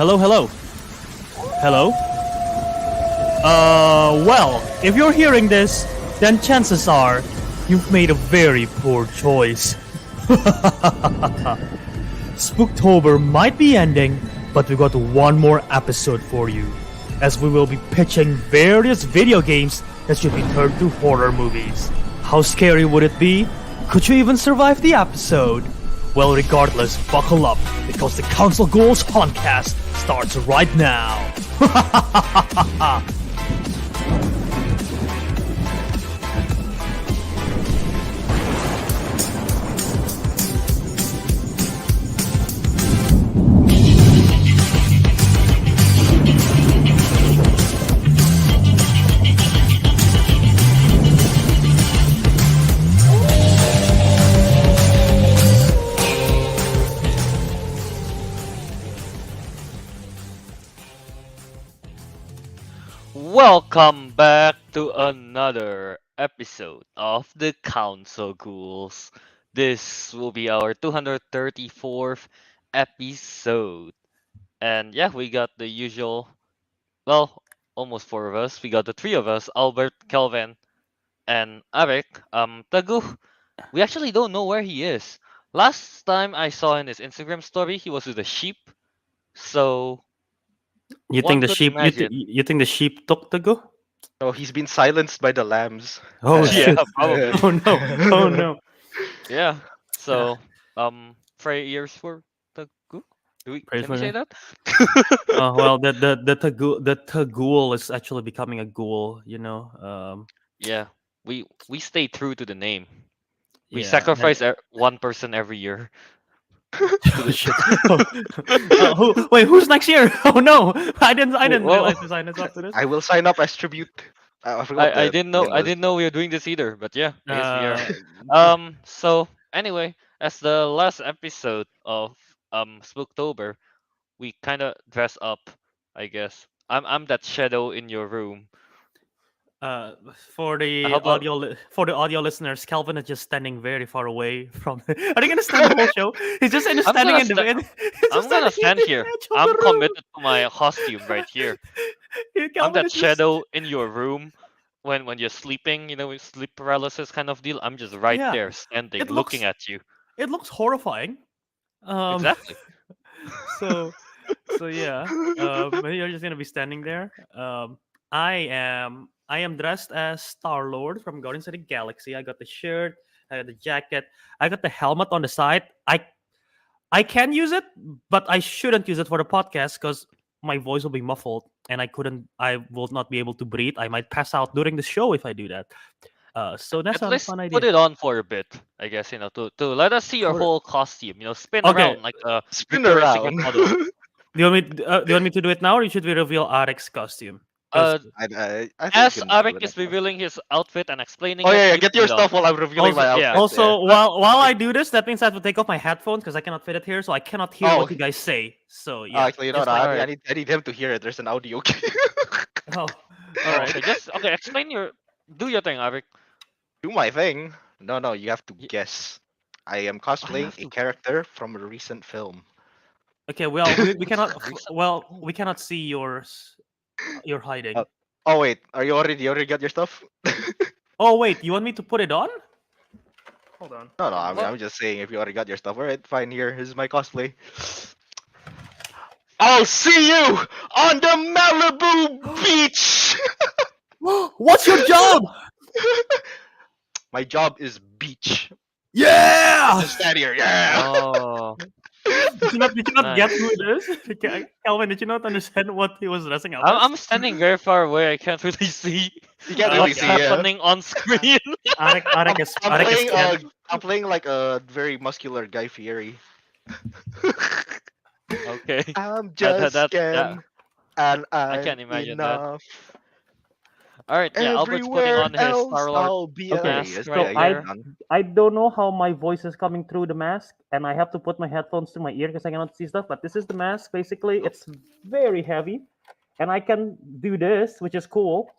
Hello, hello. Hello? Well, if you're hearing this, then chances are you've made a very poor choice. Spooktober might be ending, but we got one more episode for you, as we will be pitching various video games that should be turned to horror movies. How scary would it be? Could you even survive the episode? Well, regardless, buckle up, because the Councilghouls podcast starts right now. Welcome back to another episode of the Councilghouls. This will be our 234th episode. And yeah, we got the usual, well, almost four of us. We got the three of us, Albert, Kelvin, and Ariq. Teguh, we actually don't know where he is. Last time I saw in his Instagram story, he was with a sheep. So You one think the could sheep? imagine. You think the sheep took the go? Oh, he's been silenced by the lambs. Oh Yeah, shit! probably. Oh no! Oh no! Yeah. So, prayers for Teguh. Praise Can we for say him. that? Well, the Tagul is actually becoming a ghoul. You know. Yeah. We stay true to the name. We Yeah. sacrifice one person every year. Oh, shit. Who's next year? Oh no! I didn't Well, realize the sign is up to this. I will sign up as tribute. I forgot I the didn't know name was. we were doing this either, but yeah, I guess we are. Uh, So anyway, as the last episode of Spooktober, we kind of dress up, I guess. I'm that shadow in your room. for the How about audio listeners, Calvin is just standing very far away from. Are they gonna stand the whole show? He's just I'm standing gonna in the. sta- He's I'm just gonna standing stand in here. the edge of I'm the room. committed to my costume right here. I'm Calvin that is just. shadow in your room when you're sleeping, with sleep paralysis kind of deal. I'm just right Yeah, there, standing, it looking looks at you. it looks horrifying. Exactly. So yeah. You're just gonna be standing there. I am dressed as Star Lord from Guardians of the Galaxy. I got the shirt, I got the jacket, I got the helmet on the side. I can use it, but I shouldn't use it for the podcast because my voice will be muffled and I will not be able to breathe. I might pass out during the show if I do that. So that's At a least fun put idea. it on for a bit, I guess, to let us see your For- whole costume, spin Okay. around like a Spin Victoria's around. Secret model. Do you want me to do it now, or should we reveal Ariq's costume? 'Cause- I think As you can do Ariq it is now. revealing his outfit and explaining Oh it, yeah, you get put your it on. stuff while I'm revealing my Also- yeah. outfit. Also, while I do this, that means I have to take off my headphones because I cannot fit it here, so I cannot hear Oh, what okay. you guys say. So yeah, Actually, you know just what? like- I Alright. need him to hear it. There's an audio cue. oh, Alright, okay, explain do your thing, Ariq. Do my thing. No, you have to Y- guess. I am have cosplaying a to- character from a recent film. okay. Well, we cannot. Recent- Well, we cannot see yours. You're hiding. Oh wait, you already got your stuff? Oh wait, you want me to put it on? Hold on. No, What? I'm just saying if you already got your stuff. Alright, fine, here's my cosplay. I'll see you on the Malibu beach! What's your job? My job is beach. Yeah. Just stand here, yeah! Oh, Did you not Nice. get who it is? Calvin, did you not understand what he was dressing up? I'm standing very far away. I can't really see You can't Oh, really what's see, yeah. happening on screen. Ariq is scared. I'm playing like a very muscular Guy Fieri. Okay. I'm just that- scared, and I can't imagine that. All right, yeah, Albert's putting Everywhere on his else, Star Lord. I'll be Okay, a- mask so right I- there. I don't know how my voice is coming through the mask, and I have to put my headphones to my ear because I cannot see stuff. But this is the mask. Basically, it's very heavy, and I can do this, which is cool.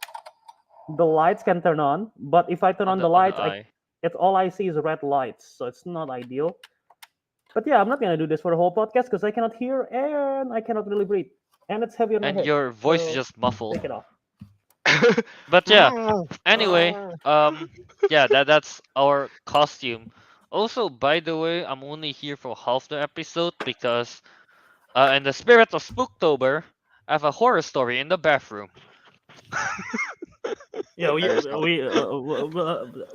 The lights can turn on, but if I turn on the lights, eye. it's all I see is red lights, so it's not ideal. But yeah, I'm not gonna do this for the whole podcast because I cannot hear and I cannot really breathe, and it's heavy on my And head. your voice is So just muffled. take it off. But yeah, anyway, yeah, that's our costume. Also, by the way, I'm only here for half the episode because, in the spirit of Spooktober, I have a horror story in the bathroom. Yeah, There's no-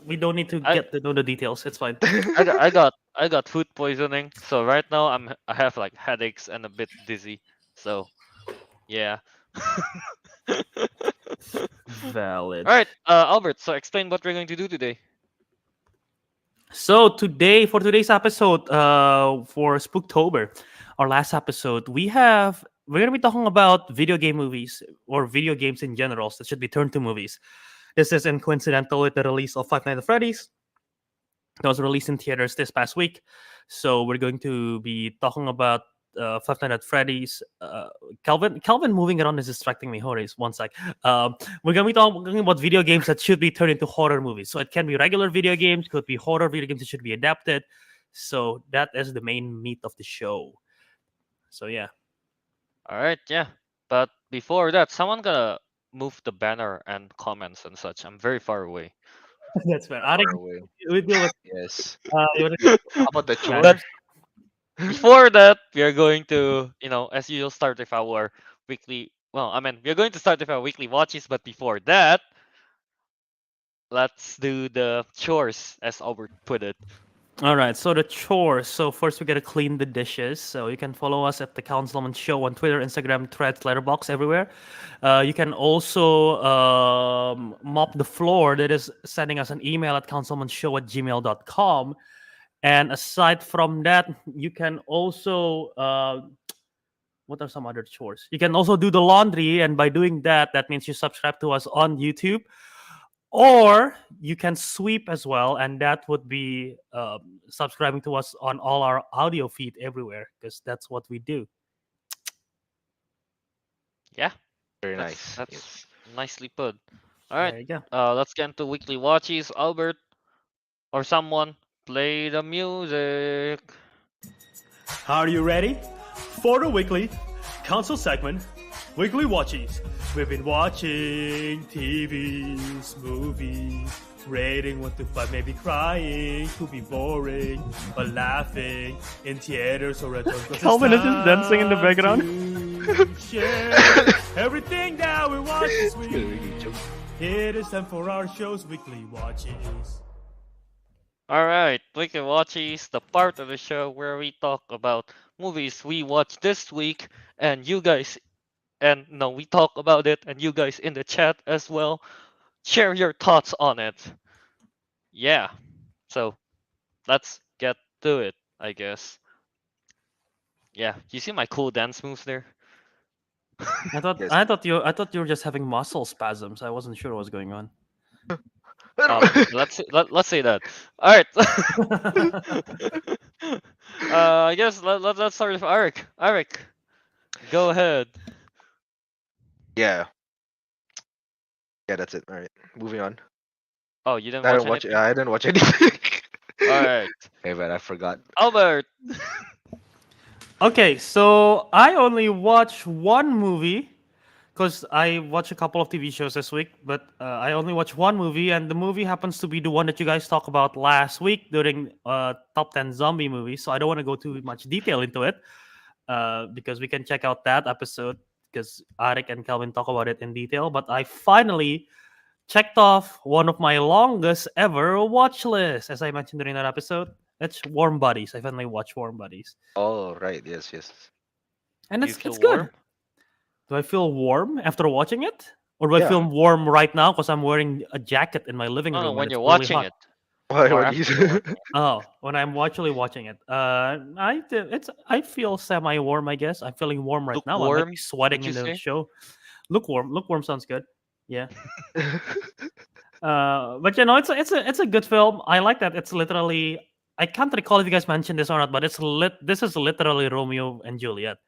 we don't need to I get to know the details. It's fine. I got food poisoning, so right now I have like headaches and a bit dizzy. So yeah. All Valid. right, Albert. So explain what we're going to do today. So for today's episode, for Spooktober, our last episode, we're gonna be talking about video game movies or video games in general that should be turned to movies. This is in coincidental with the release of Five Nights at Freddy's that was released in theaters this past week. So we're going to be talking about Five Nights at Freddy's. Kelvin moving around is distracting me. Horace, one sec. We're gonna be talking about video games that should be turned into horror movies. So it can be regular video games, could be horror video games that should be adapted. So that is the main meat of the show. So yeah. All right, yeah. But before that, someone gotta move the banner and comments and such. I'm very far away. That's fair. far Ariq, away. we deal with Yes. you wanna- How about the Yeah. chores? Before that, we are going to, as usual, start with our weekly. Well, I mean, we're going to start with our weekly watches, but before that, let's do the chores, as Albert put it. All right, so the chores. So first we gotta clean the dishes. So you can follow us at the Councilmen Show on Twitter, Instagram, Threads, Letterbox, everywhere. You can also mop the floor. That is sending us an email at councilmanshow@gmail.com. And aside from that, you can also what are some other chores? You can also do the laundry, and by doing that, that means you subscribe to us on YouTube. Or you can sweep as well, and that would be subscribing to us on all our audio feed everywhere, because that's what we do. Yeah, Very that's nice. that's Yes. nicely put. All right, There you go. let's get into weekly watches. Albert or someone play the music. Are you ready? For the weekly council segment, Weekly Watchies. We've been watching TVs, movies, rating 1 to 5, maybe crying, could be boring, but laughing in theaters or at home. 'Cause it's Calvin is just dancing in the time background. to share everything that we watch this week. It is time for our show's Weekly Watchies. All right, weekly watches, the part of the show where we talk about movies we watched this week, and you guys, and no, we talk about it, and you guys in the chat as well, share your thoughts on it. Yeah, so let's get to it, I guess. Yeah, you see my cool dance moves there? Yes. I thought you were just having muscle spasms. I wasn't sure what was going on. Let's say that. All right. I guess let's start with Ariq. Ariq, go ahead. Yeah. Yeah, that's it. All right. Moving on. Oh, you didn't I watch didn't watch. anything? I didn't watch anything. All right, Hey, man, I forgot. Albert. Okay, so I only watched one movie because I watched a couple of TV shows this week, but I only watched one movie, and the movie happens to be the one that you guys talked about last week during top 10 zombie movies. So I don't want to go too much detail into it because we can check out that episode because Arik and Kelvin talk about it in detail. But I finally checked off one of my longest ever watch lists, as I mentioned during that episode. It's Warm Bodies. I finally watched Warm Bodies, Oh, right. Yes, yes. and Do you it's feel it's good. warm? Do I feel warm after watching it? Or do I Yeah. feel warm right now because I'm wearing a jacket in my living No, room? no, and when it's you're really watching hot? it. What, Or what do after you you're watching it. Oh, when I'm actually watching it, I feel semi warm. I guess I'm feeling warm right now. I might Lukewarm, be sweating would in you the say? show. Lukewarm. Lukewarm sounds good. Yeah. But you know, it's a good film. I like that. It's literally. I can't recall if you guys mentioned this or not, but This is literally Romeo and Juliet.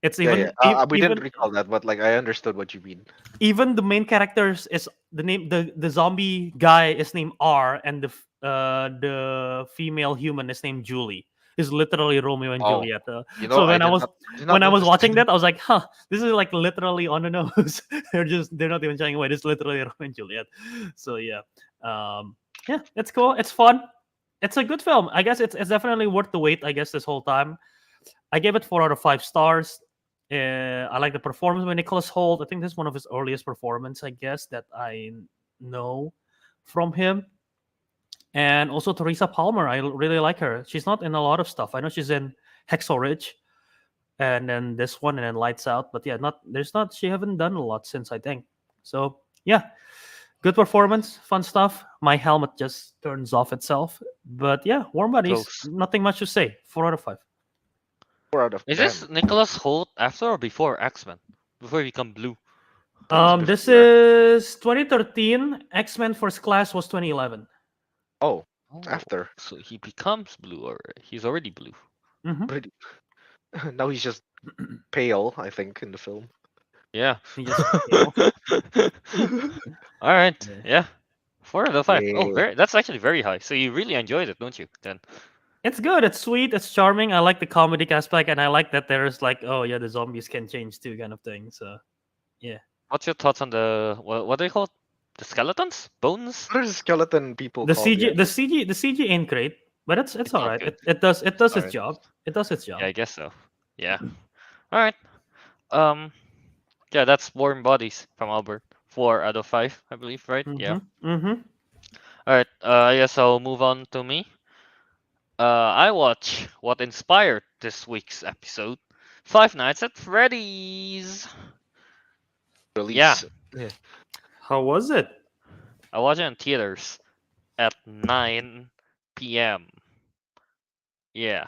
It's Yeah, yeah. We didn't even recall that, but like I understood what you mean. even the main characters is the zombie guy is named R, and the female human is named Julie. is literally Romeo and Oh, Juliet. you know, So I did not when I was notice. watching that, I was like, huh, this is like literally on the nose. They're not even shying away. It's literally Romeo and Juliet. So yeah, it's cool. It's fun. It's a good film. I guess it's definitely worth the wait. I guess this whole time, I gave it 4 out of 5 stars. I like the performance by Nicholas Holt. I think this is one of his earliest performance, I guess, that I know from him. And also Teresa Palmer, I really like her. She's not in a lot of stuff. I know she's in Hacksaw Ridge, and then this one, and then Lights Out. But yeah, not there's not. She haven't done a lot since, I think. So yeah, good performance, fun stuff. My helmet just turns off itself. But yeah, Warm Bodies, Close. nothing much to say. 4 out of 5. 4 out of Is 10. this Nicholas Holt after or before X-Men? Before he become blue? That was This before. is 2013. X Men First Class was 2011. Oh, Oh, after. so he becomes blue already. He's already blue. Mm-hmm. Already. Now he's just pale, I think, in the film. Yeah. He just pale. All right. Yeah. Yeah. 4 out of 5. Oh, Yeah. that's actually very high. So you really enjoyed it, don't you? Then It's good. It's sweet. It's charming. I like the comedic aspect, and I like that there's like, oh yeah, the zombies can change too, kind of thing. So yeah, what's your thoughts on the what do they call it? The skeletons? Bones? What are the skeleton people the called? CG, the CG, the CG ain't great, but it's It's all not right. good. It does its Alright. job. It does its Yeah, job. I guess so. Yeah. All right. Um. Yeah, that's Warm Bodies from Albert. 4 out of 5, I believe, right? Yeah. Mm-hmm. Mm-hmm. All right. I guess I'll move on to me. I watch what inspired this week's episode. Five Nights at Freddy's. Yeah, Release. Yeah. How was it? I watched it in theaters at 9 p.m. Yeah,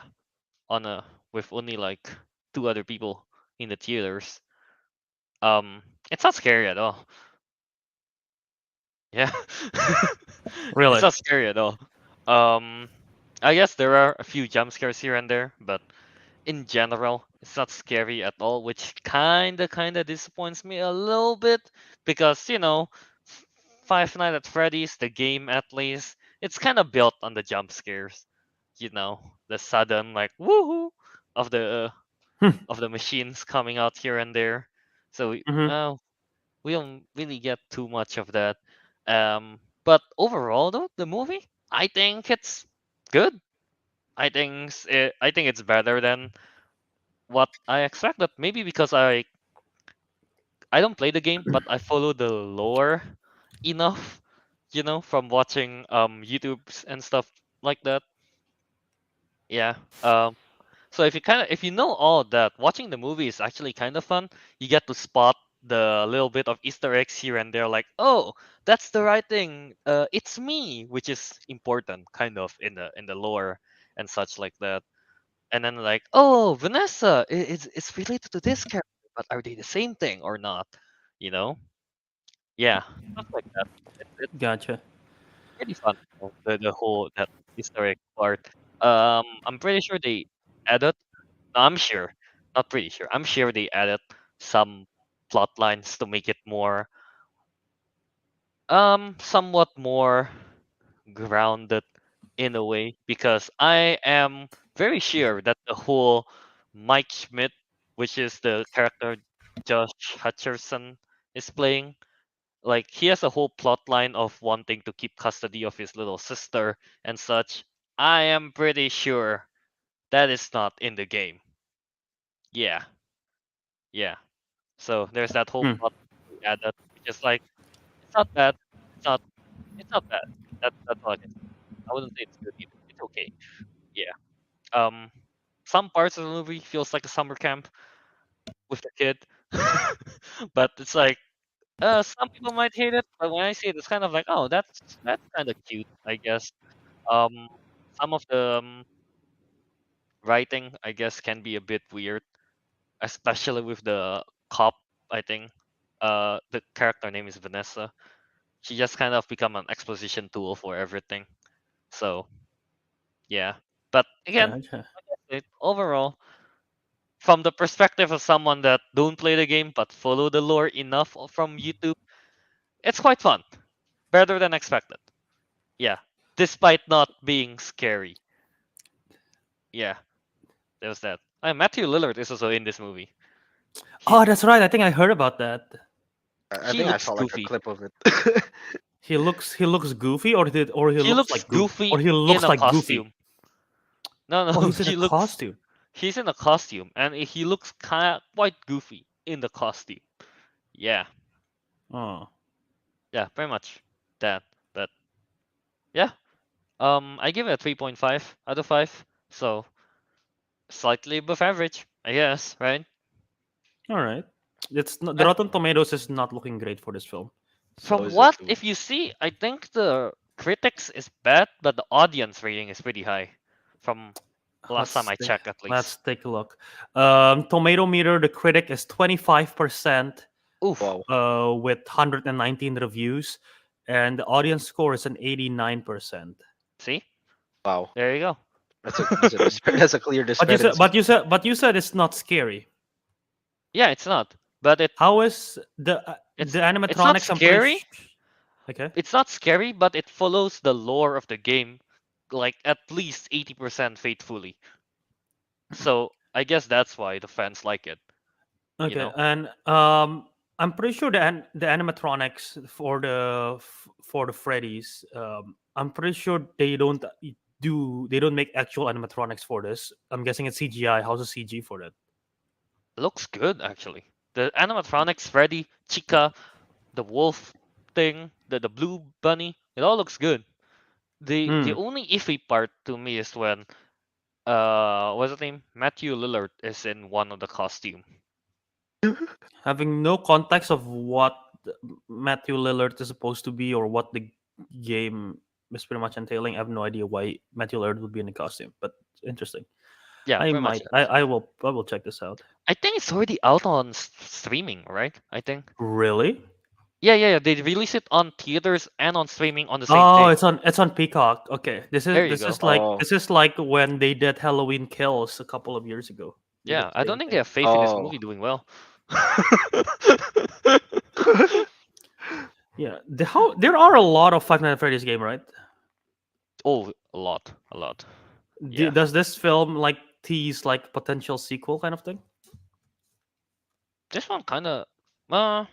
on a with only like 2 other people in the theaters. It's not scary at all. Yeah, it's Really? not scary at all. Um, I guess there are a few jump scares here and there, but in general, it's not scary at all, which kinda disappoints me a little bit because Five Nights at Freddy's, the game at least, it's kind of built on the jump scares. The sudden like woohoo of the Hmm. of the machines coming out here and there. So Mm-hmm. we don't really get too much of that. But overall, though, the movie, I think it's good. I think it's better than what I expected. Maybe because I don't play the game, but I follow the lore enough, from watching YouTubes and stuff like that. Yeah. So if you know all that, watching the movie is actually kind of fun. You get to spot the little bit of Easter eggs here and there, like, oh, that's the right thing. It's me, which is important, kind of in the lore and such like that. And then like, oh, Vanessa, it's related to this character, but are they the same thing or not? You know? Yeah, stuff like that. It's Gotcha. pretty fun. The whole that Easter egg part. I'm pretty sure they added. No, I'm sure, not pretty sure. I'm sure they added some plot lines to make it more, somewhat more grounded in a way, because I am very sure that the whole Mike Schmidt, which is the character Josh Hutcherson is playing, like he has a whole plot line of wanting to keep custody of his little sister and such. I am pretty sure that is not in the game. Yeah, yeah. So there's that whole Hmm. plot we added, which is like it's not bad. It's not it's not bad. That's all I can say. I wouldn't say it's good either. It's okay. Yeah. Um, some parts of the movie feels like a summer camp with the kid, but it's like some people might hate it, but when I see it, it's kind of like, oh, that's kind of cute, I guess. Um, some of the writing, I guess, can be a bit weird, especially with the cop. I think the character name is Vanessa. She just kind of become an exposition tool for everything. So yeah, but again, Gotcha. overall, from the perspective of someone that don't play the game but follow the lore enough from YouTube, it's quite fun. Better than expected. Yeah, despite not being scary. Yeah, there was that. Matthew Lillard is also in this movie. Oh, He's that's right. I think I heard about that. I he think I looks saw like a goofy. clip of it. He looks goofy, or he He looks looks like goof, or goofy he in looks a like goofy. costume. No, Oh, no, he's in a costume. he's in a costume, and he looks kind of quite goofy in the costume. Yeah, Oh, yeah, pretty much that. But yeah, I give it a 3.5 out of 5. So slightly above average, I guess, right? all right. It's not, the Eh, Rotten Tomatoes is not looking great for this film. So From is it what, too? if you see, I think the critics is bad, but the audience rating is pretty high. From last time Let's I take, checked, at let's least. take a look. Tomato meter, the critic is 25%, Oof. Wow. with 119 reviews, and the audience score is an 89%. See, Wow. there you go. That's a clear But you said, discrepancy. but you said it's not scary. Yeah, it's not, but How is the it's not animatronics? I'm pretty scary. okay. It's not scary, but it follows the lore of the game, like at least 80% faithfully. So I guess that's why the fans like it. You Okay, know, and I'm pretty sure the animatronics for the Freddy's, I'm pretty sure they don't make actual animatronics for this. I'm guessing it's CGI. How's the CG for that? looks good actually. The animatronics, Freddy, Chica, the wolf thing, the blue bunny, it all looks good. The Hmm. only iffy part to me is when what's the name? Matthew Lillard is in one of the costume. Having no context of what Matthew Lillard is supposed to be or what the game is pretty much entailing, I have no idea why Matthew Lillard would be in a costume. But interesting. Yeah, I pretty much might. that. I will check this out. I think it's already out on streaming, right? I think. Really? Yeah. They release it on theaters and on streaming on the same Oh, day. it's on Peacock. Okay. This is There you this go. is like Oh. this is like when they did Halloween Kills a couple of years ago. They did Yeah, I the don't same think they thing. have faith in this Oh. movie doing well. Yeah. There are a lot of Five Nights at Freddy's game, right? Oh, a lot. Yeah. Does this film like tease like potential sequel kind of thing? This one kind of, uh,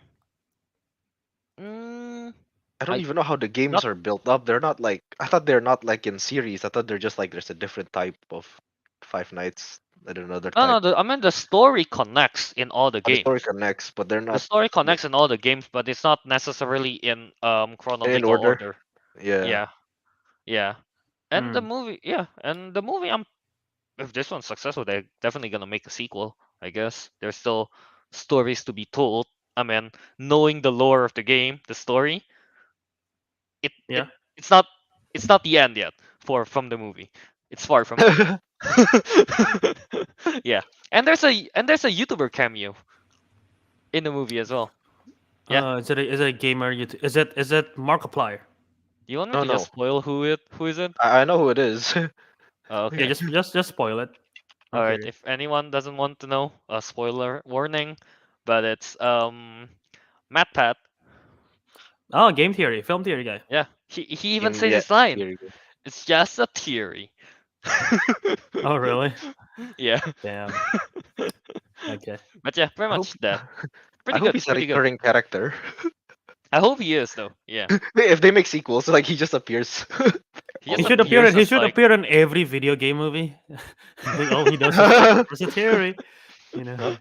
mm, I don't I even know how the games not. are built up. They're not like I thought they're not like in series. I thought they're just like there's a different type of Five Nights and another No, type. I mean the story connects in all the And the story games. connects, but they're The not story like connects in all the games, but it's not necessarily in in chronological order. order. Yeah. Yeah, yeah. And the Hmm. movie, yeah, and the movie. If this one's successful, they're definitely gonna make a sequel. I guess there's still stories to be told. I mean, knowing the lore of the game, the story, it, it Yeah. it's not the end yet for from the movie. It's far from it. Yeah, and there's a YouTuber cameo in the movie as well. Yeah, Is it a gamer? Is it Markiplier? do you want me No, to just no. spoil who is it? I know who it is. Oh, Yeah. okay. Just spoil it. I'm All right. curious. If anyone doesn't want to know, a spoiler warning, but it's Matt Pat. Oh, game theory, film theory guy. Yeah, he even Game, says yeah. his line. Here you go. It's just a theory. Oh, really? Yeah. Damn. Okay. But yeah, pretty I hope much that. I Pretty hope good. he's a Pretty good. recurring character. I hope he is though. Yeah. If they make sequels, like he just appears. He He just should appear. appears He as should like appear in every video game movie. Like, all he does is like, "There's a theory," you know.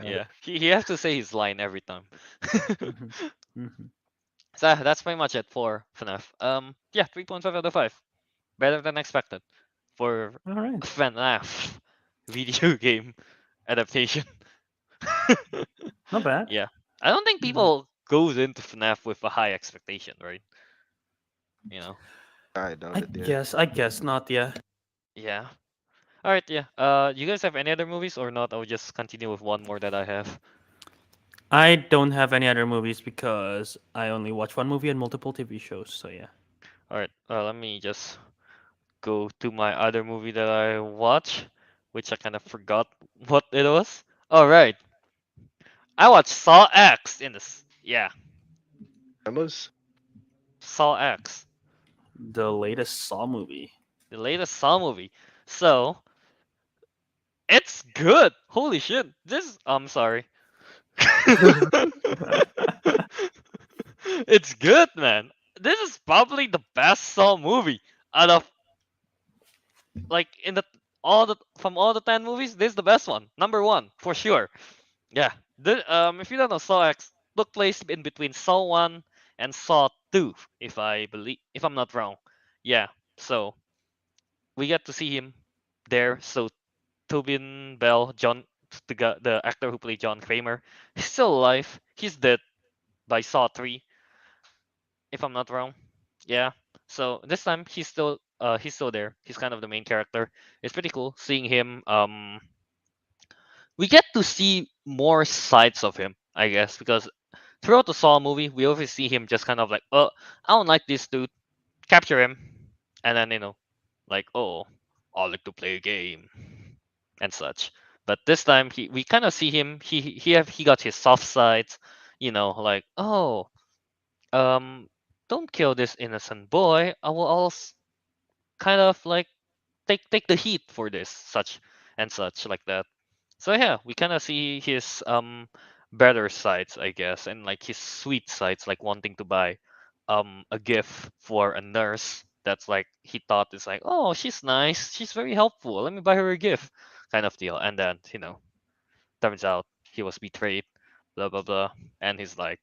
yeah. He has to say his line every time. Mhm, mhm. So that's pretty much it for FNAF. Yeah, 3.5 out of 5. Better than expected for All right. FNAF video game adaptation. Not bad. Yeah. I don't think Mhm. people goes into FNAF with a high expectation, right? You know. I doubt I it. Yeah. guess. I guess not. Yeah. Yeah. All right, yeah. You guys have any other movies or not? I'll just continue with one more that I have. I don't have any other movies because I only watch one movie and multiple TV shows. So yeah. All right. Let me just go to my other movie that I watch, which I kind of forgot what it was. All right. I watched Saw X in this. Yeah, Emos? Saw X, The latest Saw movie. the latest Saw movie. So it's good. Holy shit. This I'm sorry. It's good, man. This is probably the best Saw movie out of like in the all the from all the 10 movies. This is the best one, number one for sure. Yeah. If you don't know, Saw X took place in between Saw 1 and Saw 2, if I'm not wrong. Yeah. So we get to see him there. So Tobin Bell, the actor who played John Kramer, he's still alive. He's dead by Saw 3, if I'm not wrong. Yeah. So this time he's still there. He's kind of the main character. It's pretty cool seeing him. We get to see more sides of him, I guess, because throughout the Saw movie, we always see him just kind of like, oh, I don't like this dude, capture him, and then like, oh, I like to play a game, and such. But this time, we kind of see him. He got his soft sides, like, oh, um, don't kill this innocent boy. I will also kind of like take the heat for this, such and such like that. So yeah, we kind of see his better sides, I guess, and like his sweet sides, like wanting to buy a gift for a nurse that's like he thought is like, oh, she's nice, she's very helpful, let me buy her a gift, kind of deal. And then turns out he was betrayed, blah blah blah, and he's like,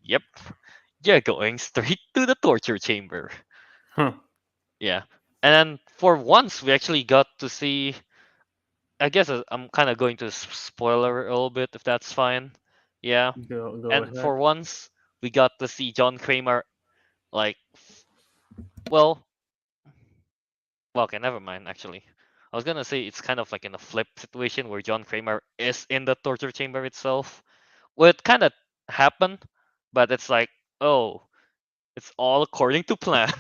yep, you're going straight to the torture chamber. Huh. Yeah. And then for once, we actually got to see. I guess I'm kind of going to spoiler a little bit, if that's fine. Yeah. Go And ahead. for once, we got to see John Kramer, like, well, okay, never mind, actually. I was gonna say it's kind of like in a flip situation where John Kramer is in the torture chamber itself. Well, it kind of happened, but it's like, oh, it's all according to plan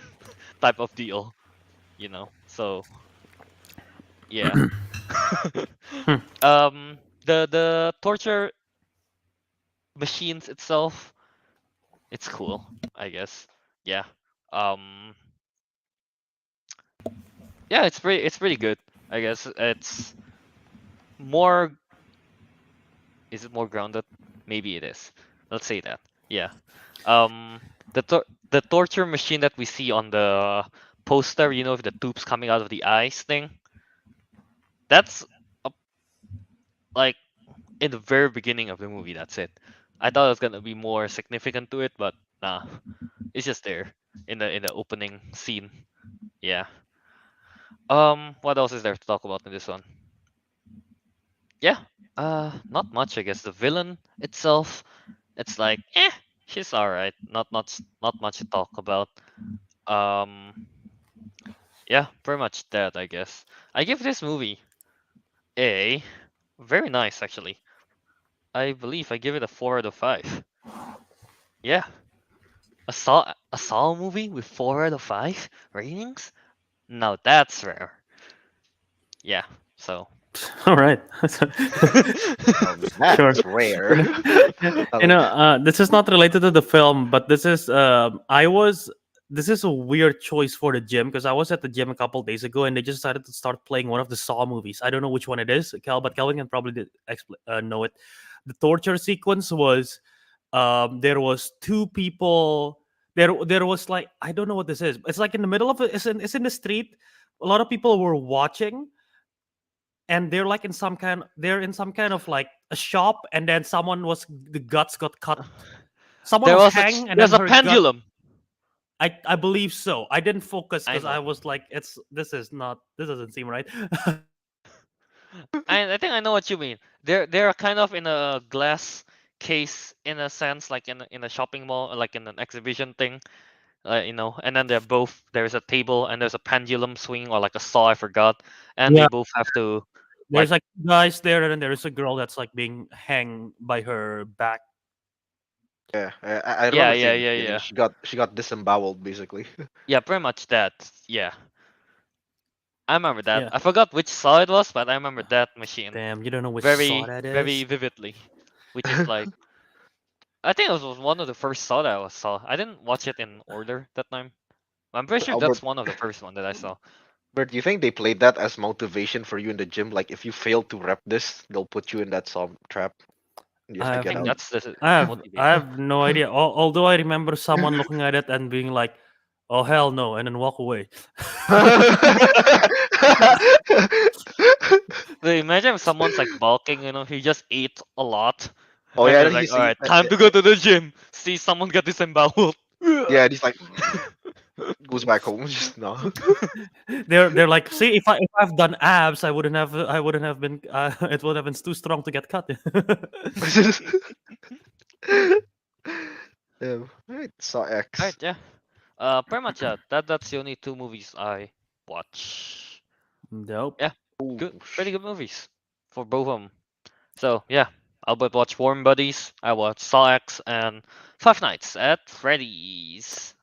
type of deal, So, yeah. Hmm. The torture machines itself, it's cool, I guess. Yeah. Um yeah, it's pretty good. I guess it's more is it more grounded? Maybe it is. Let's say that. Yeah. Um the torture machine that we see on the poster, with the tubes coming out of the eyes thing. That's a, like in the very beginning of the movie, that's it. I thought it was gonna be more significant to it, but nah. It's just there in the opening scene. Yeah. What else is there to talk about in this one? Yeah. Not much, I guess. The villain itself, it's like, she's alright. Not much to talk about. Um, yeah, pretty much that, I guess. I give this movie a very nice, actually. I believe I give it a 4 out of 5. Yeah, a Saw movie with 4 out of 5 ratings. Now that's rare. Yeah. So. All right. That's rare. This is not related to the film, but this is a weird choice for the gym because I was at the gym a couple days ago and they just decided to start playing one of the Saw movies. I don't know which one it is, but Kelvin can probably know it. The torture sequence was there was two people. There was like, I don't know what this is. It's like in the middle of it. It's in the street. A lot of people were watching, and they're in some kind of like a shop, and then the guts got cut. Someone There was was hanging, and then there's a her gut. pendulum. I believe so. I didn't focus I because I know. was like, this doesn't seem right. I think I know what you mean. They're kind of in a glass case in a sense, like in a shopping mall, like in an exhibition thing, And then there's a table and there's a pendulum swing or like a saw, I forgot, and they Yeah, both have to like there's like guys there, and then there's a girl that's like being hanged by her back. Yeah, I yeah remember yeah seeing the yeah scene. yeah She got disemboweled basically. yeah pretty much that. Yeah, I remember that. Yeah. I forgot which saw it was, but I remember that machine Damn, you don't know which saw very that very is. vividly, which is like I think it was one of the first saw that I saw. I didn't watch it in order that time. I'm pretty sure Albert that's one of the first one that I saw. But do you think they played that as motivation for you in the gym? Like, if you fail to rep this, they'll put you in that trap. You have I to I have get think out. that's the I have I motivation. have no idea. Although I remember someone looking at it and being like, "Oh hell no," and then walk away. Wait, imagine if someone's like bulking, he just ate a lot, Oh and yeah, they're and like, he's all right, time to go to the gym. See, someone got disemboweled. yeah, and he's like goes back home. Just no. They're like, see, if I've done abs, I wouldn't have been it would have been too strong to get cut. Right, saw Alright, X. yeah. Pretty much that's the only two movies I watch. Nope. Yeah, Ooh, good, pretty good movies for both of them. So yeah, Albert watched Warm Buddies. I watched Saw X and Five Nights at Freddy's.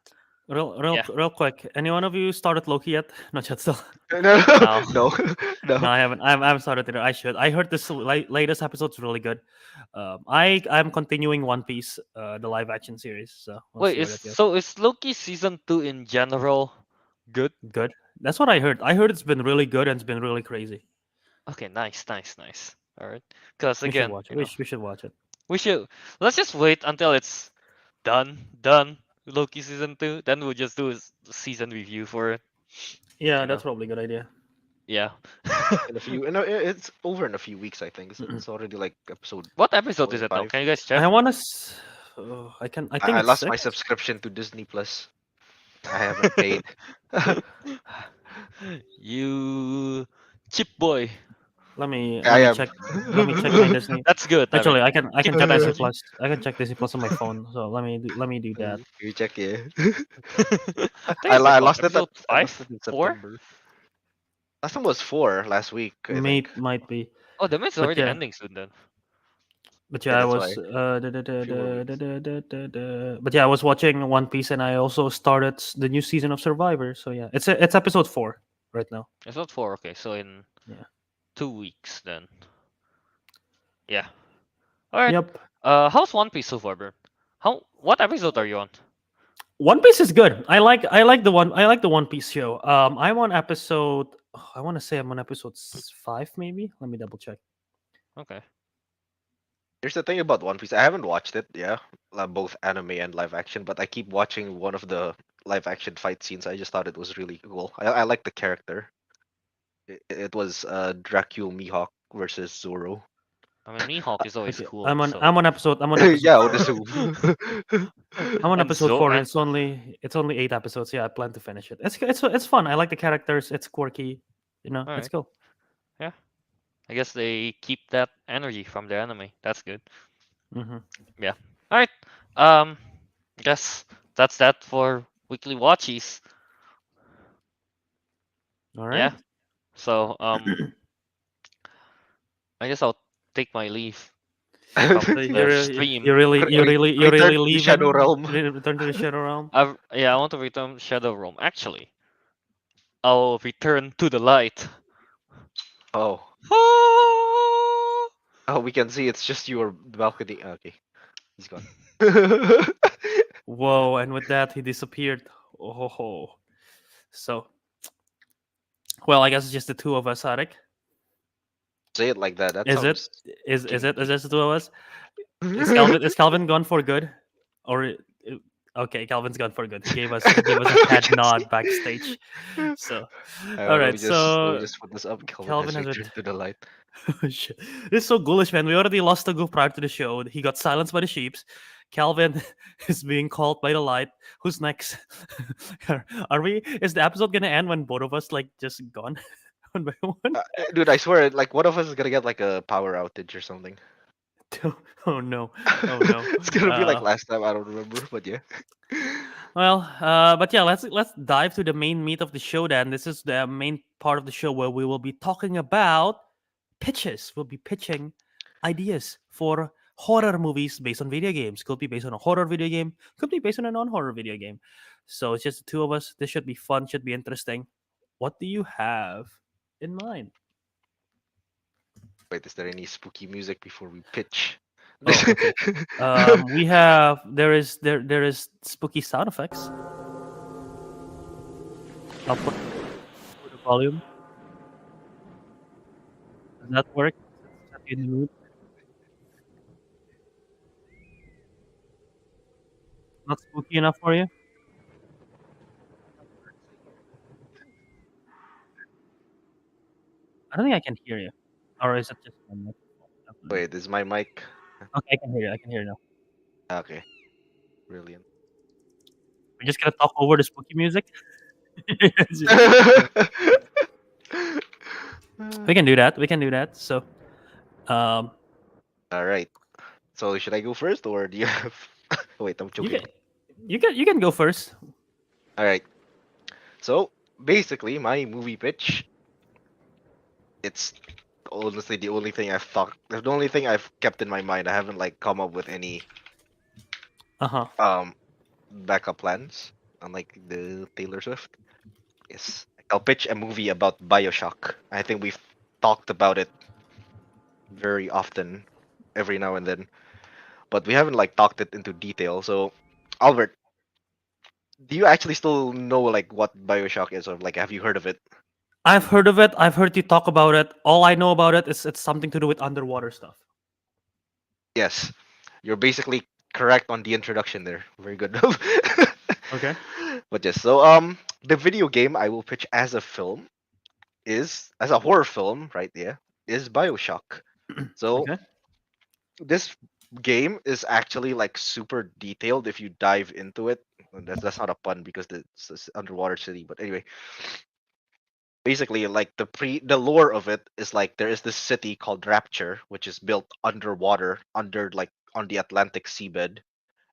Yeah, Real quick. Any one of you started Loki yet? Not yet. Still. no, no. no, No, no. I haven't. I haven't started it. I should. I heard this latest episode's really good. I'm continuing One Piece, the live action series. So we'll Wait, see where that goes. is Loki season 2 in general good? Good. That's what I heard. I heard it's been really good and it's been really crazy. Okay, nice, nice, nice. Alright. Because We should again, watch it. We should watch it. we should let's just wait until it's done. Loki season 2, then we'll just do a season review for it. Yeah, You that's know? probably a good idea. Yeah. In a few, no, it's over in a few weeks. I think it's already like episode What episode 4 is or it now? 5. Can you guys check? I want to. I can. I think I it's lost my 6. subscription to Disney Plus. I haven't paid. You chip boy. Let me I am. check. Let me check my Disney. That's good. Actually, I can keep check Disney charging. Plus. I can check Disney Plus on my phone. So let me do that. You check, yeah. I think I, it's like I what, lost it. episode I lost 5, it in 4. September. Last time was 4 last week. I think. Might be. Oh, the it's But already yeah. ending soon then. But Yeah, yeah, I that's was why. Few more weeks. but yeah, I was watching One Piece and I also started the new season of Survivor. So yeah, it's episode 4 right now. Episode 4. Okay, so in Yeah. 2 weeks then. Yeah. All right. Yep. How's One Piece so far, bro? What episode are you on? One Piece is good. I like the One Piece show. I'm on episode I want to say I'm on episode 5 maybe. Let me double check. Okay. Here's the thing about One Piece. I haven't watched it, yeah, both anime and live action, but I keep watching one of the live action fight scenes. I just thought it was really cool. I like the character. It was Dracula Mihawk versus Zoro. I mean, Mihawk is always Okay, cool. I'm on so. I'm on episode I'm on episode Yeah, 4. Odesu. I'm on And episode Zo- 4 and and- it's only 8 episodes. Yeah, I plan to finish it. It's fun. I like the characters. It's quirky. It's Alright. cool. I guess they keep that energy from the anime. That's good. Hmm. Alright. Guess that's that for weekly watchies. All right. Yeah. So I guess I'll take my leave. So the you're, stream. you're really Return to the leaving Shadow Realm. Return to the Shadow Realm. Yeah, I want to return Shadow Realm. Actually, I'll return to the light. Oh, oh, we can see it's just your balcony. Okay, he's gone. Whoa! And with that, he disappeared. Oh. So, well, I guess it's just the two of us, Ariq. Say it like that. That Is it? sounds. Is it? Is just the two of us? Is Calvin gone for good? Or okay, Calvin's gone for good. He gave us a head nod backstage. So, all right. Let So me just put this up. Calvin has returned to the light. Shit. This is so ghoulish, man. We already lost a goof prior to the show. He got silenced by the sheeps. Calvin is being called by the light. Who's next? Are we? Is the episode gonna end when both of us like just gone one by one? Dude, I swear, like one of us is gonna get like a power outage or something. Oh no! Oh no! It's gonna be like Uh, last time. I don't remember, but yeah. Well, but yeah, let's dive to the main meat of the show. Then this is the main part of the show where we will be talking about pitches. We'll be pitching ideas for horror movies based on video games. Could be based on a horror video game. Could be based on a non-horror video game. So it's just the two of us. This should be fun. Should be interesting. What do you have in mind? Wait, is there any spooky music before we pitch? Oh, okay. We have there is spooky sound effects. I'll put volume. Does that work? Set you in the mood? Not spooky enough for you? I don't think I can hear you. Or is it just my microphone? Wait, is my mic? Okay, I can hear you. I can hear you now. Okay, brilliant. We're just gonna talk over the spooky music. We can do that. We can do that. So, um, All right. So should I go first, or do you have? Wait, I'm you joking. can, you can go first. All right. So basically, my movie pitch. It's honestly the only thing I've thought. The only thing I've kept in my mind. I haven't like come up with any Uh huh. um backup plans. Unlike the Taylor Swift. Yes. I'll pitch a movie about Bioshock. I think we've talked about it very often, every now and then, but we haven't like talked it into detail. So, Albert, do you actually still know like what Bioshock is, or like have you heard of it? I've heard of it. I've heard you talk about it. All I know about it is it's something to do with underwater stuff. Yes, you're basically correct on the introduction there. Very good. Okay. But yes, so the video game I will pitch as a film is as a horror film, right? Yeah, is Bioshock. So Okay. this game is actually like super detailed if you dive into it. And that's not a pun because it's underwater city. But anyway, basically, like the lore of it is like there is this city called Rapture, which is built underwater, under like on the Atlantic seabed,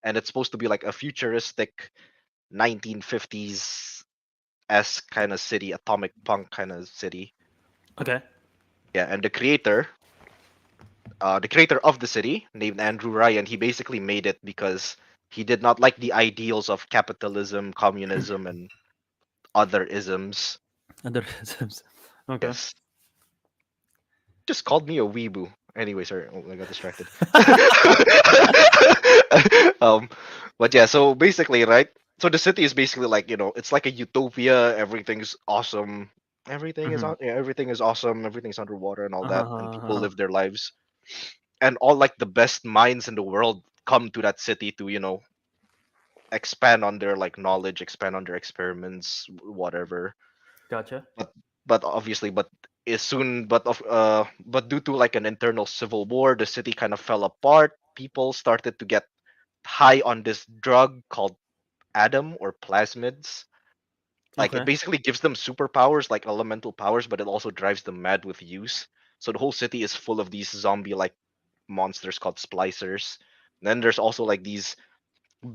and it's supposed to be like a futuristic 1950s s kind of city, atomic punk kind of city. Okay. Yeah, and the creator of the city, named Andrew Ryan, he basically made it because he did not like the ideals of capitalism, communism, and other isms. Other okay. Yes, just called me a weeboo. Anyway, sorry, oh, I got distracted. um, but yeah, so basically, right? So the city is basically like it's like a utopia. Everything's awesome. Mhm. Everything is awesome. Everything's underwater and all Uh-huh, that, and uh-huh, people uh-huh. live their lives. And all like the best minds in the world come to that city to expand on their like knowledge, expand on their experiments, whatever. Gotcha. But obviously, but due to like an internal civil war, the city kind of fell apart. People started to get high on this drug called Adam or plasmids. Like it Okay. basically gives them superpowers, like elemental powers, but it also drives them mad with use. So the whole city is full of these zombie-like monsters called splicers. Then there's also like these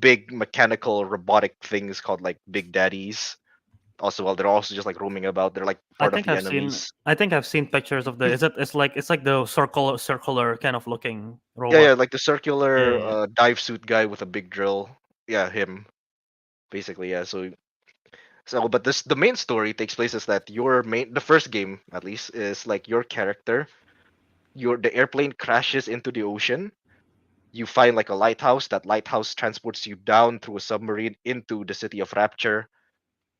big mechanical robotic things called like big daddies. Also, well, they're also just like roaming about. They're like I part of think the I've seen enemies. I think I've seen pictures of the is it's like the circular kind of looking Yeah, yeah, robot. like the Yeah, circular yeah, yeah. dive suit guy with a big drill. Yeah, him basically. Yeah, but this the main story takes place is that the first game at least is like your character. The airplane crashes into the ocean. You find like a lighthouse. That lighthouse transports you down through a submarine into the city of Rapture.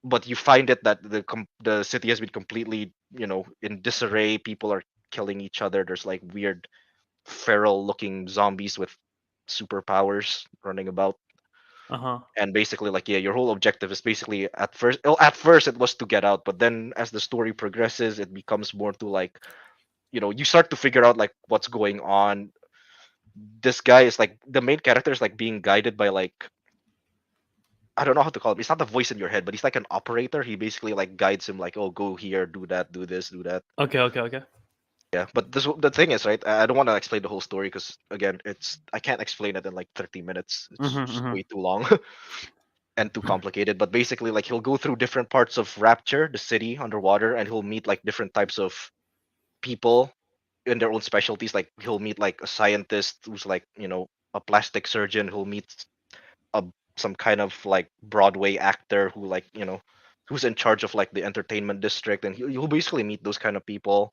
But you find it that the city has been completely in disarray. People are killing each other. There's like weird feral looking zombies with superpowers running about. Uh-huh. And basically like yeah, your whole objective is basically at first it was to get out, but then as the story progresses it becomes more to like you start to figure out like what's going on. This guy is like the main character is like being guided by like I don't know how to call him. It's not the voice in your head, but he's like an operator. He basically like guides him like, oh, go here, do that, do this, do that. Okay, okay, okay. Yeah, but the thing is, right? I don't want to explain the whole story because again, I can't explain it in like 30 minutes. It's Mhm, just mhm. way too long and too complicated. But basically, like he'll go through different parts of Rapture, the city underwater, and he'll meet like different types of people in their own specialties. Like he'll meet like a scientist who's like a plastic surgeon. He'll meet a some kind of like Broadway actor who like who's in charge of like the entertainment district, and he'll basically meet those kind of people.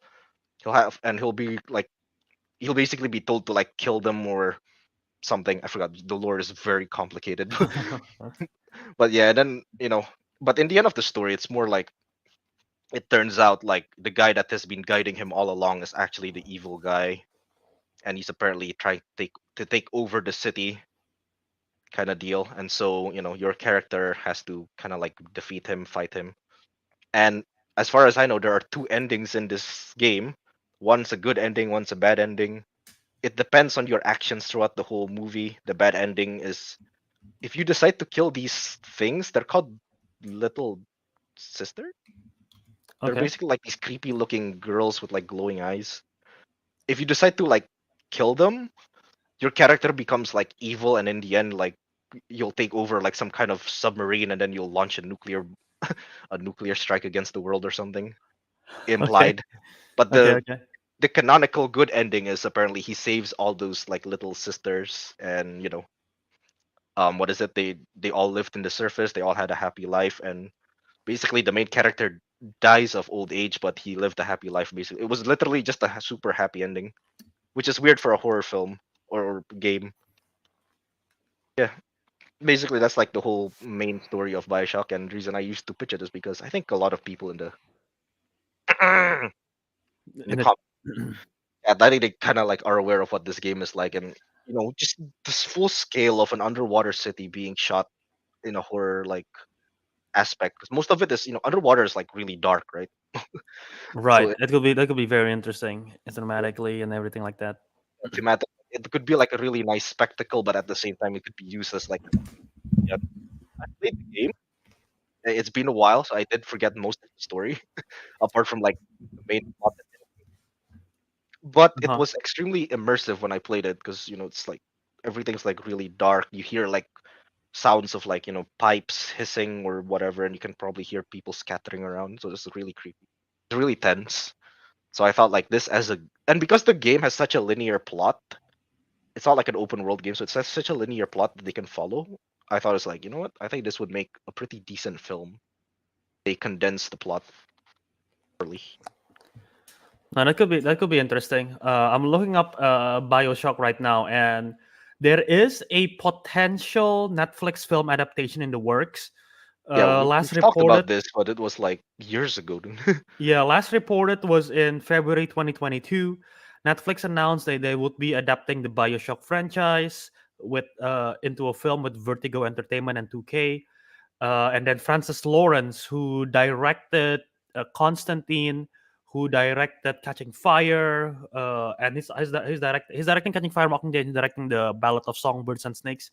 He'll basically be told to like kill them or something. I forgot. The lore is very complicated, but yeah. Then but in the end of the story, it's more like it turns out like the guy that has been guiding him all along is actually the evil guy, and he's apparently trying to take over the city, kind of deal. And so your character has to kind of like defeat him, fight him. And as far as I know, there are two endings in this game. One's a good ending, one's a bad ending. It depends on your actions throughout the whole movie. The bad ending is if you decide to kill these things, they're called little sister. They're Okay. basically like these creepy looking girls with like glowing eyes. If you decide to like kill them, your character becomes like evil, and in the end, like you'll take over like some kind of submarine, and then you'll launch a nuclear a nuclear strike against the world or something Okay. implied. But Okay. the Okay. the canonical good ending is apparently he saves all those like little sisters, and what is it, they all lived in the surface, they all had a happy life, and basically the main character dies of old age, but he lived a happy life. Basically it was literally just a super happy ending, which is weird for a horror film or game. Yeah, basically that's like the whole main story of Bioshock, and the reason I used to pitch it is because I think a lot of people in the in the And it, com- yeah, I think they kind of like are aware of what this game is like, and just this full scale of an underwater city being shot in a horror like aspect, because most of it is underwater is like really dark, right? So right. That could be very interesting thematically and everything like that. thematic, it could be like a really nice spectacle, but at the same time it could be used as like yeah. I played the game. It's been a while, so I did forget most of the story apart from like the main plot. But it Uh-huh. was extremely immersive when I played it, because it's like everything's like really dark. You hear like sounds of like pipes hissing or whatever, and you can probably hear people scattering around. So this is really creepy. It's really tense. So I felt like this as a and because the game has such a linear plot, it's not like an open world game, so it has such a linear plot that they can follow. I thought it's like, you know what? I think this would make a pretty decent film. They condense the plot early. Now that could be interesting. I'm looking up Bioshock right now, and there is a potential Netflix film adaptation in the works. Yeah, Last we've talked reported, about this, but it was like years ago, dude. yeah, last reported was in February 2022. Netflix announced that they would be adapting the Bioshock franchise with into a film with Vertigo Entertainment and 2K. And then Francis Lawrence, who directed Constantine, who directed Catching Fire, and he's directing Catching Fire, Mockingjay, he's directing the Ballad of Songbirds and Snakes.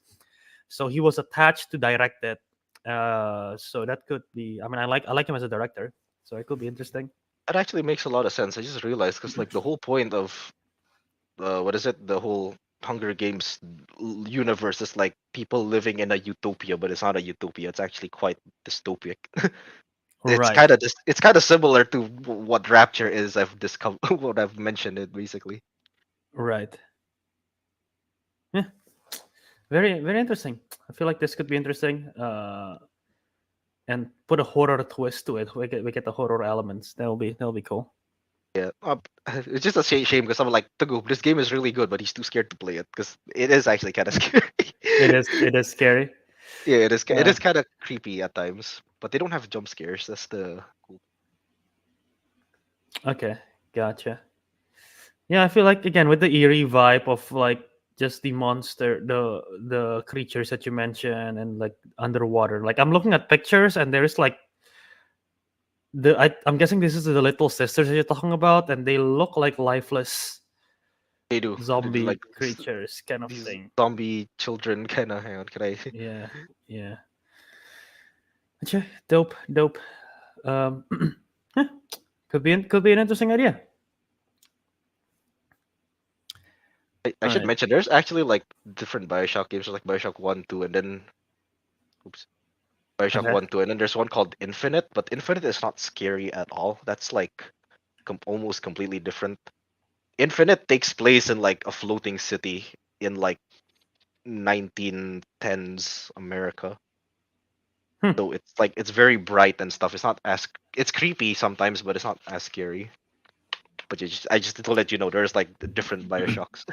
So he was attached to direct it. So that could be. I mean, I like him as a director, so it could be interesting. That actually makes a lot of sense. I just realized, because like the whole point of what is it? The whole Hunger Games universe is like people living in a utopia, but it's not a utopia. It's actually quite dystopic. It's Right, kind of it's kind of similar to what Rapture is. I've discovered what I've mentioned it basically. right. Yeah, very very interesting. I feel like this could be interesting. And put a horror twist to it. We get the horror elements. That'll be cool. Yeah, it's just a shame because I'm like, Teguh, this game is really good, but he's too scared to play it because it is actually kind of scary. It is scary. Yeah, it is. It Uh, is kind of creepy at times, but they don't have jump scares. That's the cool. okay, gotcha. Yeah, I feel like again with the eerie vibe of like just the monster, the creatures that you mentioned, and like underwater. Like I'm looking at pictures, and there's like I'm guessing this is the little sisters that you're talking about, and they look like lifeless They do. They're zombie like creatures, kind of these thing. zombie children kind of. Hang on, can I? Yeah, yeah. Okay, dope, dope. Um, yeah, could be an interesting idea. I All should right. mention there's actually like different Bioshock games, like Bioshock 1, 2, and then oops, Bioshock Okay. 1, 2, and then there's one called Infinite, but Infinite is not scary at all. That's like almost completely different. Infinite takes place in like a floating city in like 1910s America. Hmm. So it's like it's very bright and stuff. It's not as it's creepy sometimes, but it's not as scary. But I just need to let you know there's like the different Bioshocks.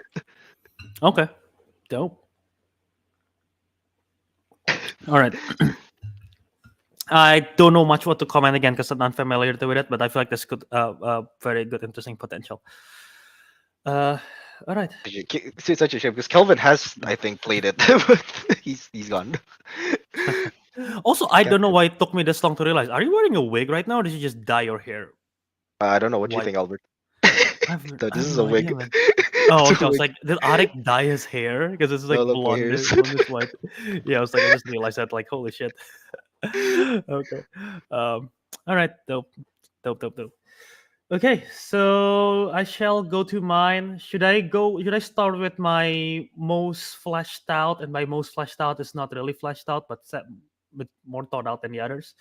Okay. Dope. All right. I don't know much what to comment again because I'm unfamiliar with it, but I feel like there's good, very good, interesting potential. All right. It's such a shame because Kelvin has, I think, played it, but he's gone. Also, I don't know Captain. why it took me this long to realize. Are you wearing a wig right now, or did you just dye your hair I don't know what you white? think, Albert. I No, have this is a no idea, wig. man. Oh, It's okay. a I was wig. like, did Ariq dye his hair? Because it's like No, look, my hair is. blondish white. Yeah, I was like, I just realized that. Like, holy shit. Okay. All right. Dope. Dope. Dope. Dope. Okay, so I shall go to mine. Should I go? Should I start with my most fleshed out? And my most fleshed out is not really fleshed out, but more thought out than the others.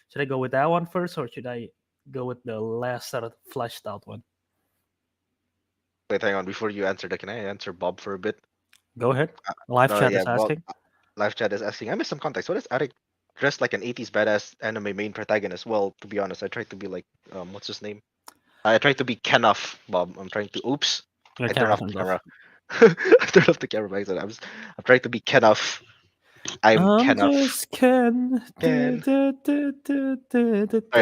Should I go with that one first, or should I go with the last sort of fleshed out one? Wait, hang on. Before you answer that, can I answer Bob for a bit? Go ahead. Live No, chat yeah, is Bob. asking. Live chat is asking. I missed some context. What is Arik dressed like an 80s badass anime main protagonist? Well, to be honest, I tried to be like, what's his name? I tried to be Kenough, Bob. I'm trying to. Oops. Your I turned camera off the turned camera. I turned off the camera by accident. I'm trying to be Kenough. I'm I'm Kenough. just Ken. Ken. Alright,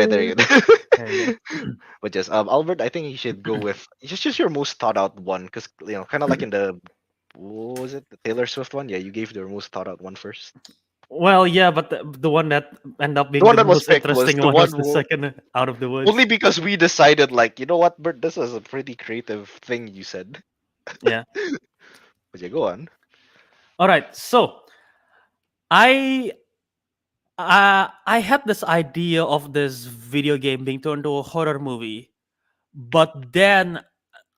there you go. There you go. But yes, Albert, I think you should go with just your most thought out one, because kind of like in the what was it, the Taylor Swift one? Yeah, you gave your most thought out one first. Well, yeah, but the one that ended up The being one the that was most picked was interesting the one was one the second out of the woods. only because we decided, like, you know what, Bert, this was a pretty creative thing you said. Yeah. But yeah, go on. All right. So I I had this idea of this video game being turned into a horror movie, but then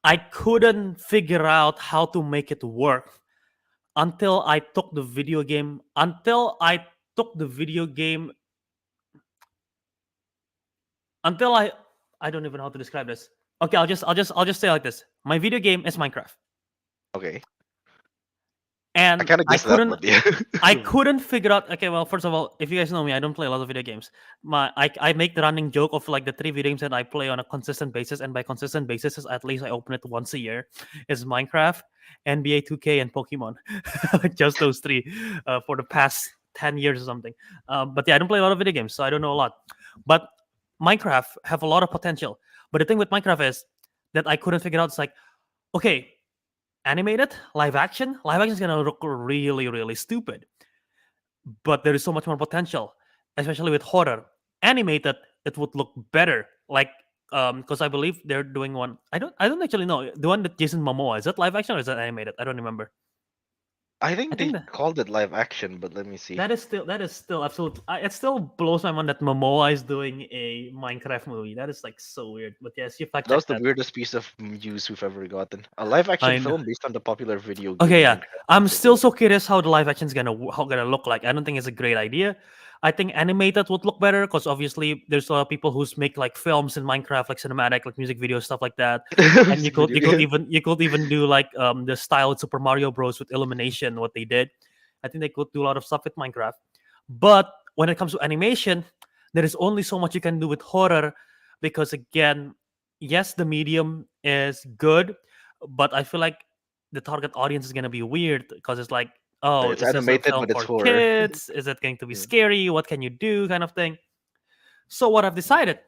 I couldn't figure out how to make it work until I took the video game. Until I took the video game. Until I don't even know how to describe this. Okay, I'll just say it like this. My video game is Minecraft, Okay. I and kind of I guessed that, couldn't but yeah. I couldn't figure out. Okay, well, first of all, if you guys know me, I don't play a lot of video games. I make the running joke of like the three video games that I play on a consistent basis, and by consistent basis, is at least I open it once a year. Is Minecraft, NBA 2K, and Pokemon. Just those three for the past 10 years or something. But yeah, I don't play a lot of video games, so I don't know a lot. But Minecraft have a lot of potential. But the thing with Minecraft is that I couldn't figure out. It's like, okay, animated, live action is gonna look really, really stupid. But there is so much more potential, especially with horror. Animated, it would look better. Like, because I believe they're doing one. I don't actually know the one that Jason Momoa, is that live action or is that animated? I don't remember. I I think think they that called it live action, but let me see. that is still absolute. It still blows my mind that Momoa is doing a Minecraft movie. That is like so weird. But yes, you fact That was check the that. weirdest piece of news we've ever gotten. A live action I know. film based on the popular video game Okay, yeah. Minecraft. I'm That's still it. so curious how the live action's gonna look like. I don't think it's a great idea. I think animated would look better because obviously there's a lot of people who make like films in Minecraft, like cinematic, like music videos, stuff like that. And you Music could video you could game. even do like the style of Super Mario Bros with illumination, what they did. I think they could do a lot of stuff with Minecraft. But when it comes to animation, there is only so much you can do with horror because again, yes, the medium is good, but I feel like the target audience is gonna be weird because it's like, oh, It's is this a animated, film but it's for horror. kids? Is it going to be Yeah. scary? What can you do? Kind of thing. So what I've decided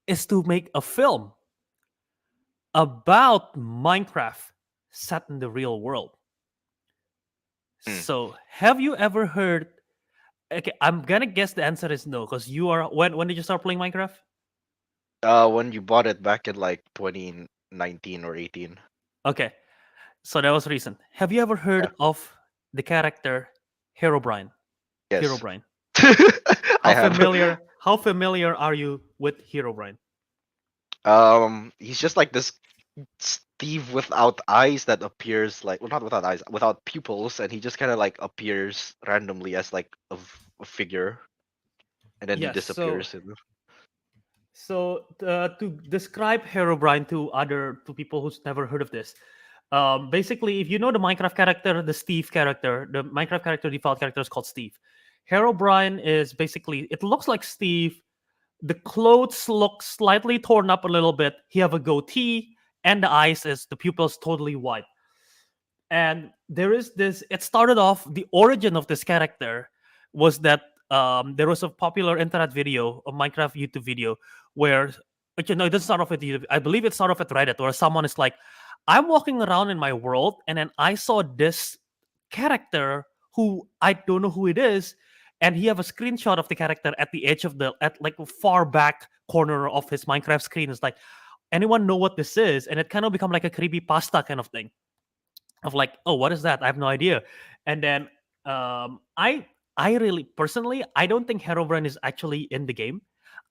is to make a film about Minecraft set in the real world. Hmm. So have you ever heard? Okay, I'm gonna guess the answer is no because you are. When did you start playing Minecraft? When you bought it back in like 2019 or 18. Okay, so that was recent. Have you ever heard Yeah. of the character Herobrine? Yes. Herobrine. I How have. familiar? How familiar are you with Herobrine? He's just like this Steve without eyes that appears like, well, not without eyes, without pupils, and he just kind of like appears randomly as like a figure, and then he Yes. So disappears. to describe Herobrine to people who's never heard of this, basically, if you know the Minecraft character, the Steve character, the Minecraft character default character is called Steve. Herobrine is basically, it looks like Steve. The clothes look slightly torn up a little bit. He have a goatee, and the eyes is the pupils totally white. And there is this. It started off, the origin of this character was that there was a popular internet video, a Minecraft YouTube video, where actually no, it doesn't start off with YouTube. I believe it started off with Reddit, where someone is like, "I'm walking around in my world, and then I saw this character who I don't know who it is, and he have a screenshot of the character at the edge of the at like a far back corner of his Minecraft screen. It's like, anyone know what this is?" And it kind of become like a creepy pasta kind of thing of like, oh, what is that? I have no idea. And then I really personally, I don't think Herobrine is actually in the game.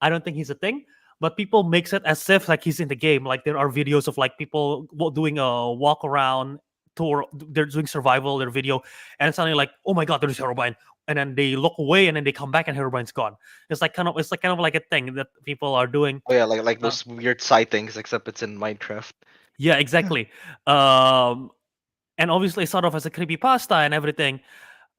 I don't think he's a thing. But people makes it as if like he's in the game. Like there are videos of like people doing a walk around tour. They're doing survival, their video, and it's suddenly like, oh my god, there's Herobrine. And then they look away, and then they come back, and Herobrine's gone. It's like kind of like a thing that people are doing. Oh yeah, like those weird sightings, except it's in Minecraft. Yeah, exactly. And obviously sort of as a creepy pasta and everything.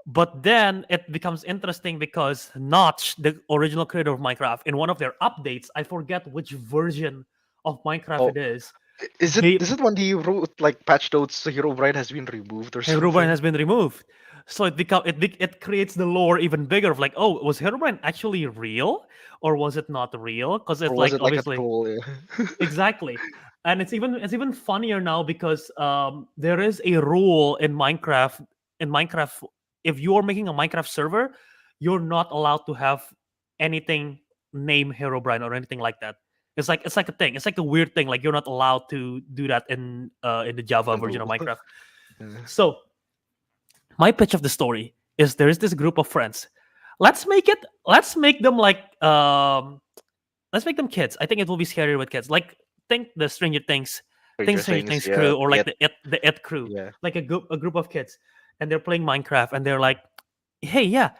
But then it becomes interesting because Notch, the original creator of Minecraft, in one of their updates, I forget which version of Minecraft Oh, it is. Is They- it when he wrote like patch notes Herobrine has been removed or something? Herobrine has been removed. So it creates the lore even bigger of like, oh, was Herobrine actually real or was it not real? Because it's Or was like it like a obviously troll? Yeah. exactly, and it's even funnier now because there is a rule in Minecraft. In Minecraft, if you are making a Minecraft server, you're not allowed to have anything named Herobrine or anything like that. It's like a thing. It's like a weird thing. Like you're not allowed to do that in the Java version of Rule. Minecraft. Yeah. So my pitch of the story is there is this group of friends. Let's make them like let's make them kids. I think it will be scarier with kids. Like think the Stranger Things, Stranger Things yeah, crew, or like yeah, the It crew, yeah. like a group of kids, and they're playing Minecraft, and they're like, "Hey, yeah,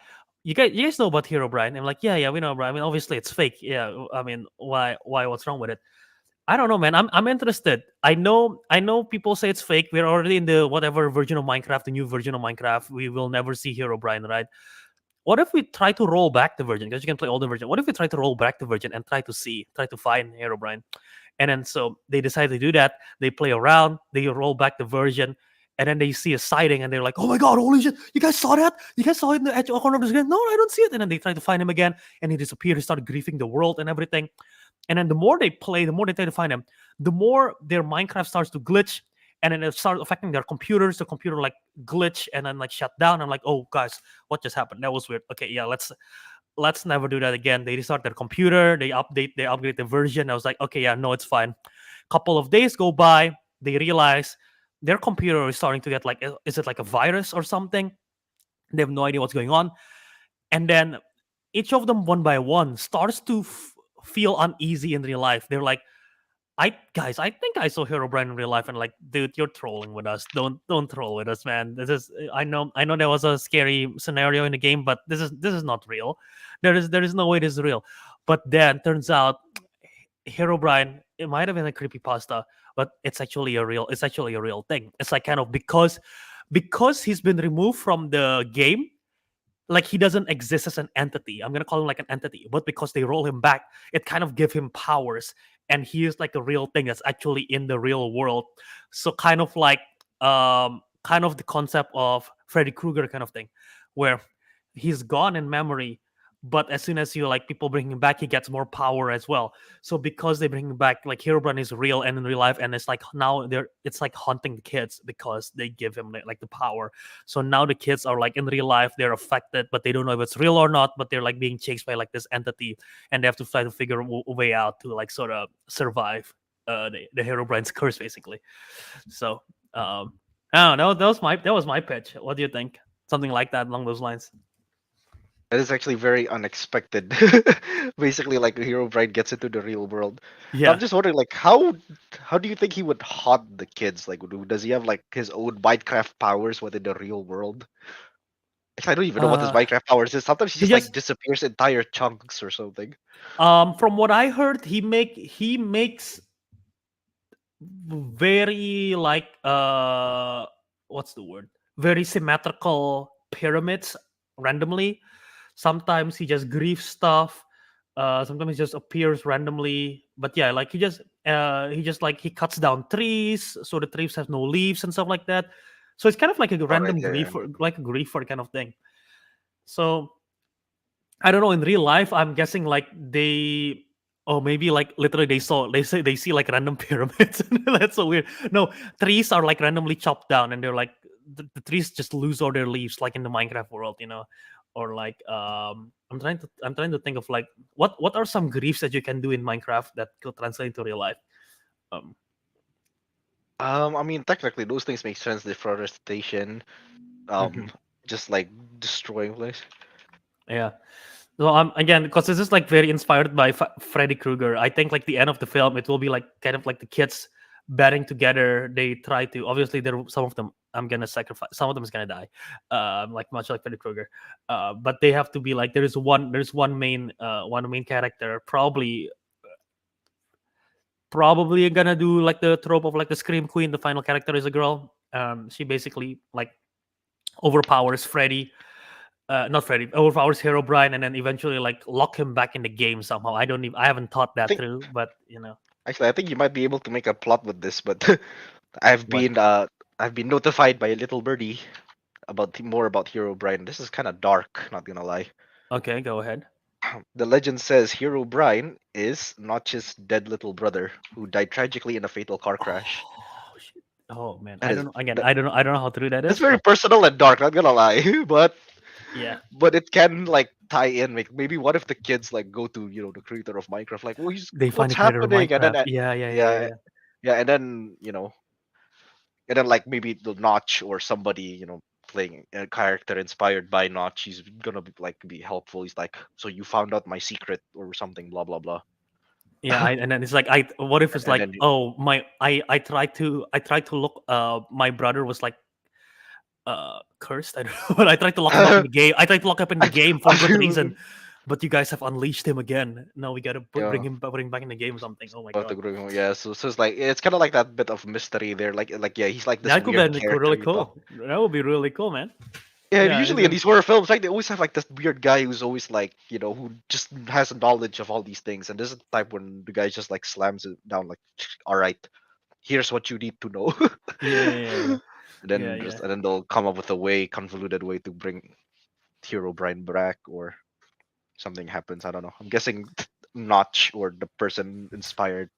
you guys know about Herobrine?" I'm like, "Yeah, we know, Brian. I mean, obviously it's fake. Yeah, I mean, why? What's wrong with it?" I don't know, man. I'm interested. I know people say it's fake. We're already in the whatever version of Minecraft, the new version of Minecraft. We will never see Herobrine, right? What if we try to roll back the version? Because you can play older version. What if we try to roll back the version and try to find Herobrine? And then so they decide to do that. They play around, they roll back the version, and then they see a sighting and they're like, oh my god, holy shit, you guys saw that? You guys saw it in the edge of corner of the screen? No, I don't see it. And then they try to find him again, and he disappeared. He started griefing the world and everything. And then the more they play, the more they try to find him, the more their Minecraft starts to glitch, and then it starts affecting their computers. The computer like glitch and then like shut down. I'm like, oh guys, what just happened? That was weird. Okay, yeah, let's never do that again. They restart their computer, they upgrade the version. I was like, okay, yeah, no, it's fine. Couple of days go by, they realize their computer is starting to get like, is it like a virus or something? They have no idea what's going on. And then each of them one by one starts to feel uneasy in real life. They're like, I think I saw Herobrine in real life, and like, dude, you're trolling with us. Don't troll with us, man. This is I know there was a scary scenario in the game, but this is not real. There is no way this is real. But then turns out Herobrine, it might have been a creepy pasta, but it's actually a real thing. It's like kind of because he's been removed from the game, like he doesn't exist as an entity. I'm gonna call him like an entity, but because they roll him back, it kind of give him powers, and he is like a real thing that's actually in the real world. So kind of like kind of the concept of Freddy Krueger kind of thing, where he's gone in memory, but as soon as you like people bring him back, he gets more power as well. So because they bring him back, like Herobrine is real and in real life, and it's like now it's like haunting the kids because they give him like the power. So now the kids are like in real life, they're affected, but they don't know if it's real or not. But they're like being chased by like this entity, and they have to try to figure a way out to like sort of survive the Herobrine's curse, basically. So I don't know. That was my pitch. What do you think? Something like that along those lines. That is actually very unexpected. Basically, like Herobrine gets into the real world. Yeah. I'm just wondering, like, how do you think he would haunt the kids? Like, does he have like his own Minecraft powers within the real world? I don't even know what his Minecraft powers is. Sometimes he he just like just- disappears entire chunks or something. From what I heard, he makes very like what's the word? Very symmetrical pyramids randomly. Sometimes he just grieves stuff. Sometimes he just appears randomly. But yeah, like he just like he cuts down trees so the trees have no leaves and stuff like that. So it's kind of like a random yeah, yeah. griefer, like a griefer kind of thing. So I don't know. In real life, I'm guessing like they, or maybe like literally they see like random pyramids. That's so weird. No, trees are like randomly chopped down, and they're like the trees just lose all their leaves, like in the Minecraft world, or like I'm trying to think of like what are some griefs that you can do in Minecraft that could translate into real life. Um, I mean, technically, those things make sense. Deforestation, um, mhm. just like destroying place. Yeah. So again, because this is like very inspired by Freddy Krueger. I think like the end of the film, it will be like kind of like the kids banding together. They try to obviously there some of them I'm gonna sacrifice. Some of them is gonna die, like much like Freddy Krueger. But they have to be like there's one main character probably gonna do like the trope of like the Scream Queen. The final character is a girl. She basically like overpowers Freddy, not Freddy, overpowers Hero Brian, and then eventually like lock him back in the game somehow. I haven't thought I that think through, but actually, I think you might be able to make a plot with this, but I've what? been uh I've been notified by a little birdie about more about Hero Brian. This is kind of dark, not gonna lie. Okay, go ahead. The legend says Hero Brian is Notch's dead little brother who died tragically in a fatal car crash. Oh shit. Oh man, That I is don't know. Again, that, I don't know how true that that's is, very but personal and dark, not gonna lie. But yeah, it can like tie in. Like maybe what if the kids like go to the creator of Minecraft, like, oh, they find what's a creator of happening, and then Minecraft. Yeah, yeah, yeah, yeah, yeah. yeah, and then like maybe the Notch or somebody playing a character inspired by Notch, he's gonna be helpful. He's like, so you found out my secret or something, blah blah blah. Yeah, and then it's like what if it's And like, then oh my I tried to look my brother was like cursed. I don't know, but I tried to lock him up in the game. I tried to lock him up in the I, game for good reason, but you guys have unleashed him again. Now we gotta yeah, bring him back in the game or something. Oh my about god. to grow. Yeah, so it's like it's kind of like that bit of mystery there. Like yeah, he's like this That could weird be character really you thought. cool. That would be really cool, man. Yeah, Yeah, usually in these horror films, like they always have like this weird guy who's always like, who just has knowledge of all these things. And this is the type when the guy just like slams it down, like, all right, here's what you need to know. yeah, yeah, yeah, yeah, yeah. And then they'll come up with a way, convoluted way to bring Hero Brian back, or something happens. I don't know. I'm guessing Notch or the person inspired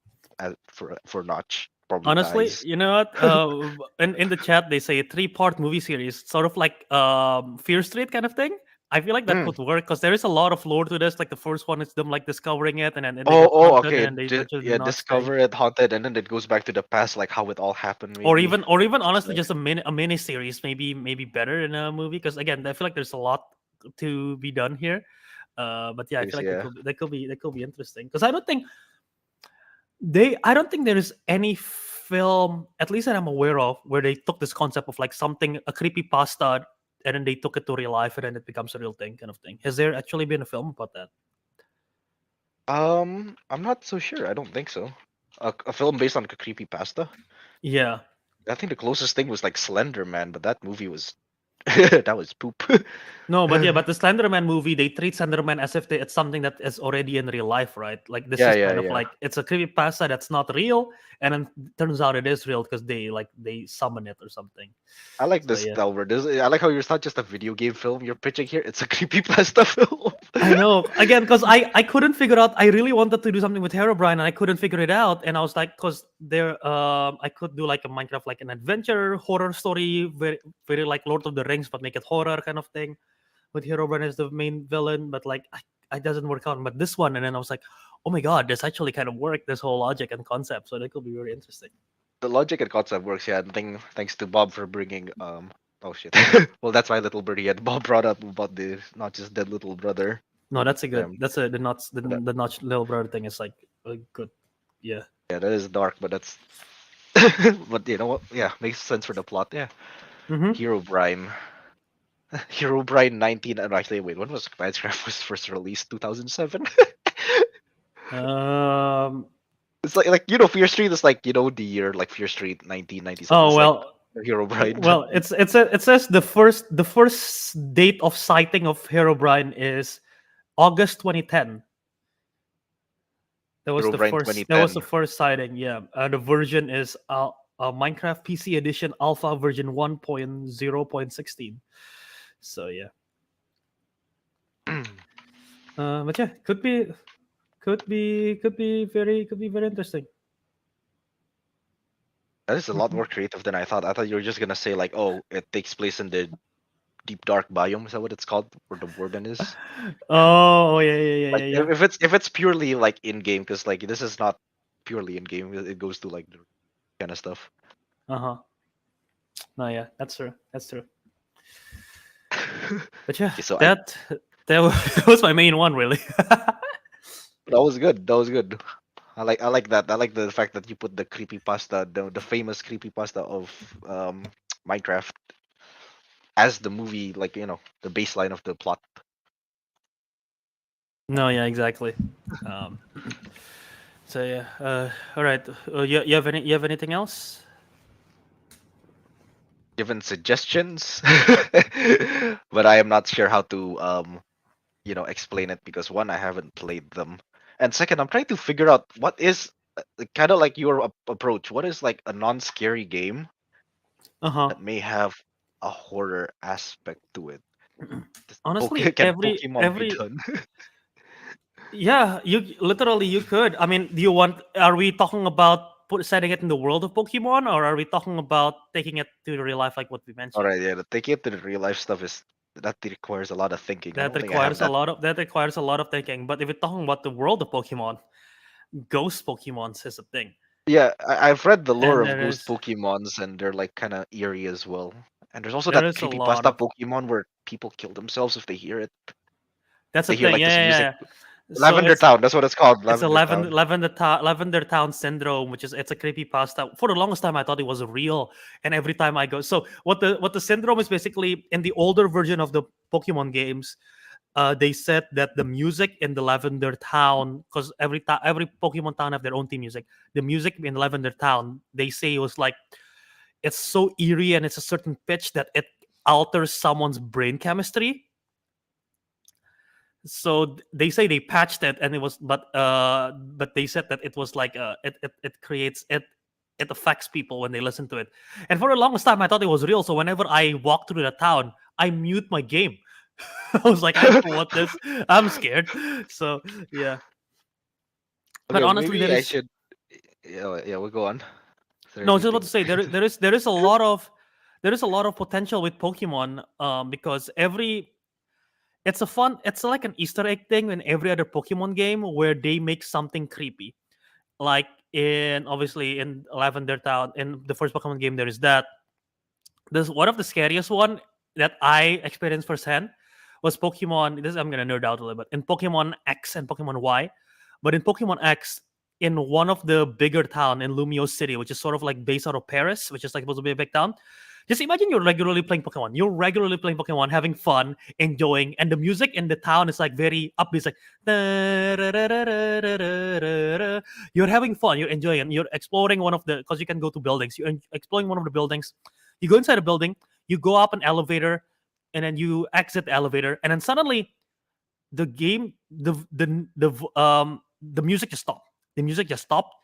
for Notch probably Honestly, dies. you know what? In the chat they say a three-part movie series, sort of like Fear Street kind of thing. I feel like that Mm. could work because there is a lot of lore to this. Like the first one is them like discovering it, and they Oh, get haunted, and okay. then they eventually the Yeah, Notch thing. discover it, haunted, and then it goes back to the past, like how it all happened, Or maybe. even Just honestly like just a mini series, maybe better in a movie because again I feel like there's a lot to be done here. But yeah, I feel like yeah. that could be interesting because I don't think there is any film, at least that I'm aware of, where they took this concept of like something, a creepy pasta, and then they took it to real life and then it becomes a real thing kind of thing. Has there actually been a film about that? I'm not so sure. I don't think so. A film based on a creepy pasta. Yeah. I think the closest thing was like Slender Man, but that movie was that was poop. No, but yeah, but the Slenderman movie, they treat Slenderman as if it's something that is already in real life, right? Like this Yeah, is yeah, kind of yeah. like it's a creepypasta that's not real, and then turns out it is real because they summon it or something. I like So this yeah. Delver. I like how it's not just a video game film you're pitching here. It's a creepy pasta film. I know. Again, because I couldn't figure out. I really wanted to do something with Herobrine, and I couldn't figure it out. And I was like, because there, I could do like a Minecraft, like an adventure horror story, very like Lord of the Rings, but make it horror kind of thing, with Herobrine as the main villain. But like, I doesn't work out. But this one, and then I was like, oh my god, this actually kind of worked. This whole logic and concept, so that could be very interesting. The logic and concept works, yeah. And thanks to Bob for bringing oh shit. Well, that's my little birdie. Yeah, Bob brought up about the not just dead little brother. No, that's a good. Um, That's a that, the notch little brother thing is like a good. Yeah. yeah, that is dark, but that's but you know what? Yeah, makes sense for the plot. Yeah, Mm-hmm. Hero Brian. Hero Brian 19. And actually, wait, when was Minecraft was first released? 2007. Um. It's like Fear Street is like the year like Fear Street 1997. Oh It's like well. Hero Brian. Well, it says the first date of sighting of Herobrine is August 2010. Hero Brian That was the 2010. first sighting. Yeah, the version is Minecraft PC edition alpha version 1.0.16. So yeah. But yeah, could be very interesting. That is a lot more creative than I thought. I thought you were just gonna say like, oh, it takes place in the deep dark biome. Is that what it's called? Where the warden is? Oh, yeah, yeah, yeah, Like yeah, yeah. if it's purely like in game, because like this is not purely in game. It goes to like the kind of stuff. Uh huh. No, yeah, that's true. That's true. Okay, But yeah, so that was my main one, really. that was good. That was good. I like that. I like the fact that you put the creepypasta, the famous creepypasta of Minecraft as the movie, like the baseline of the plot. No, yeah, exactly. Um, so yeah, all right. You have anything else? Given suggestions, but I am not sure how to explain it because one, I haven't played them, and second, I'm trying to figure out what is kind of like your approach. What is like a non-scary game Uh huh. that may have a horror aspect to it? Honestly, Can Pokemon be done? yeah, you could. I mean, do you want? Are we talking about setting it in the world of Pokemon, or are we talking about taking it to the real life, like what we All mentioned? right, yeah, the taking it to the real life stuff is that requires a lot of thinking. I That don't think I have requires a that. lot of that requires a lot of thinking. But if we're talking about the world of Pokemon, ghost Pokemons is a thing, Yeah, I've read the lore and of there ghost is Pokemons, and they're like kind of eerie as well. And there's also there that is a lot creepypasta of Pokemon where people kill themselves if they hear it. that's the They hear thing. like Yeah, this yeah, music. yeah. So Lavender Town, that's what it's called. it's a Lavender Town. Lavender Town syndrome, which is it's a creepy pasta. For the longest time, I thought it was real, and every time I go, so what the syndrome is basically in the older version of the Pokemon games, they said that the music in the Lavender Town, because every Pokemon town have their own theme music. The music in Lavender Town, they say it was like it's so eerie and it's a certain pitch that it alters someone's brain chemistry. So they say they patched it and it was but they said that it was like it creates it affects people when they listen to it. And for the longest time I thought it was real, so whenever I walk through the town I mute my game. I was like, I don't want this, I'm scared. So yeah, but Okay, honestly there maybe I is should. Yeah, yeah, we'll go on. Is there no I was just about to anything? say there is a lot of potential with Pokemon, because it's like an Easter egg thing in every other Pokemon game where they make something creepy. Like in obviously in Lavender Town, in the first Pokemon game, there is that. This one of the scariest one that I experienced firsthand was Pokemon. This I'm gonna nerd out a little bit in Pokemon X and Pokemon Y, but in Pokemon X, in one of the bigger town in Lumio City, which is sort of like based out of Paris, which is like supposed to be a big town. Just imagine you're regularly playing Pokemon. You're regularly playing Pokemon, having fun, enjoying, and the music in the town is like very upbeat. It's like you're having fun, you're enjoying it, you're exploring one of the because you can go to buildings. You're exploring one of the buildings. You go inside a building, you go up an elevator, and then you exit the elevator, and then suddenly the game, the music just stopped. The music just stopped,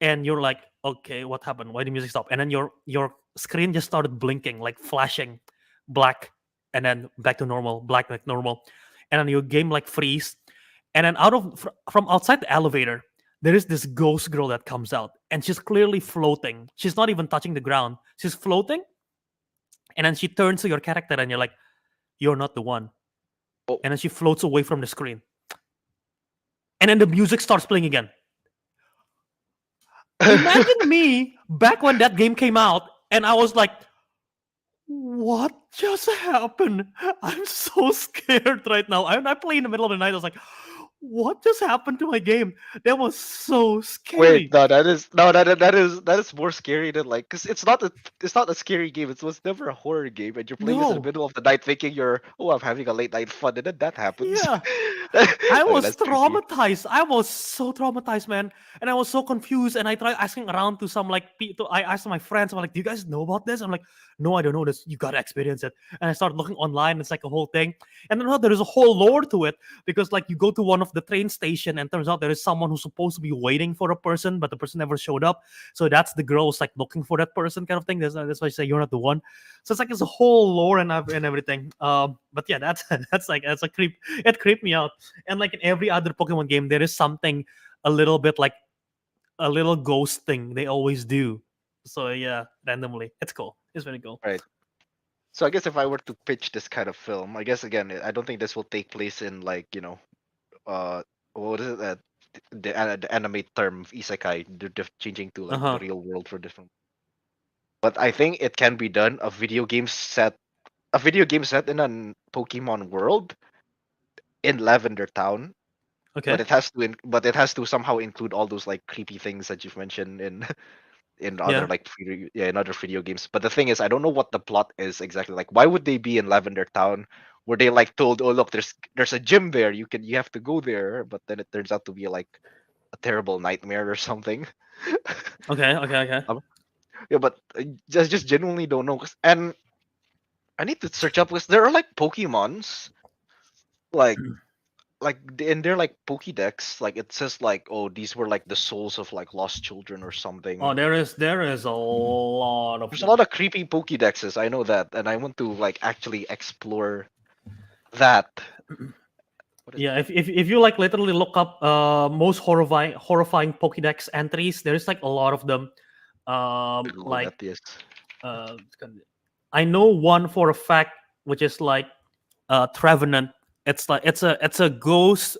and you're like, okay, what happened? Why did the music stop? And then your screen just started blinking, like flashing black, and then back to normal, black like normal, and then your game like freeze, and then from outside the elevator, there is this ghost girl that comes out, and she's clearly floating. She's not even touching the ground. She's floating, and then she turns to your character, and you're like, you're not the one. Oh, And then she floats away from the screen, and then the music starts playing again. Imagine me back when that game came out, and I was like, what just happened? I'm so scared right now. I play in the middle of the night. I was like, what just happened to my game? That was so wait, scary. no, that is more scary than like, cause it's not a scary game. It was never a horror game, and you're playing this in the No. middle of the night, thinking I'm having a late night fun, and then that happens. Yeah. I Okay, was that's tricky. traumatized. I was so traumatized, man. And I was so confused. And I tried asking around to some like people. I asked my friends, I'm like, do you guys know about this? I'm like, no, I don't know this. You gotta experience it. And I started looking online. It's like a whole thing. And then there is a whole lore to it because like you go to one of the train station, and turns out there is someone who's supposed to be waiting for a person, but the person never showed up. So that's the girl who's like looking for that person, kind of thing. That's why I say you're not the one. So it's like it's a whole lore and everything. But yeah, that's that's a creep. It creeped me out. And like in every other Pokemon game, there is something a little bit like a little ghost thing they always do. So yeah, randomly, it's cool. It's very cool. Right. So I guess if I were to pitch this kind of film, I guess again, I don't think this will take place in like uh, what is it that the anime term of isekai, they're changing to like the Uh-huh. real world for different. But I think it can be done. A video game set in a Pokemon world in Lavender Town, Okay. but it has to somehow include all those like creepy things that you've mentioned in in other Yeah. like in other video games. But the thing is, I don't know what the plot is exactly. Like, why would they be in Lavender Town? Were they like told, "Oh, look, there's a gym there. You have to go there," but then it turns out to be like a terrible nightmare or something. Okay. Okay. Okay. Yeah, but I just genuinely don't know. And I need to search up because there are like Pokemons, like in their like Pokédex, like it says like, oh, these were like the souls of like lost children or something. Oh, there is a lot of There's a them. lot of creepy Pokédexes. I know that, and I want to like actually explore that. What is Yeah, if you like literally look up most horrifying Pokédex entries, there's like a lot of them. Google Like that? Yes. it's I know one for a fact, which is like Trevenant. It's like it's a ghost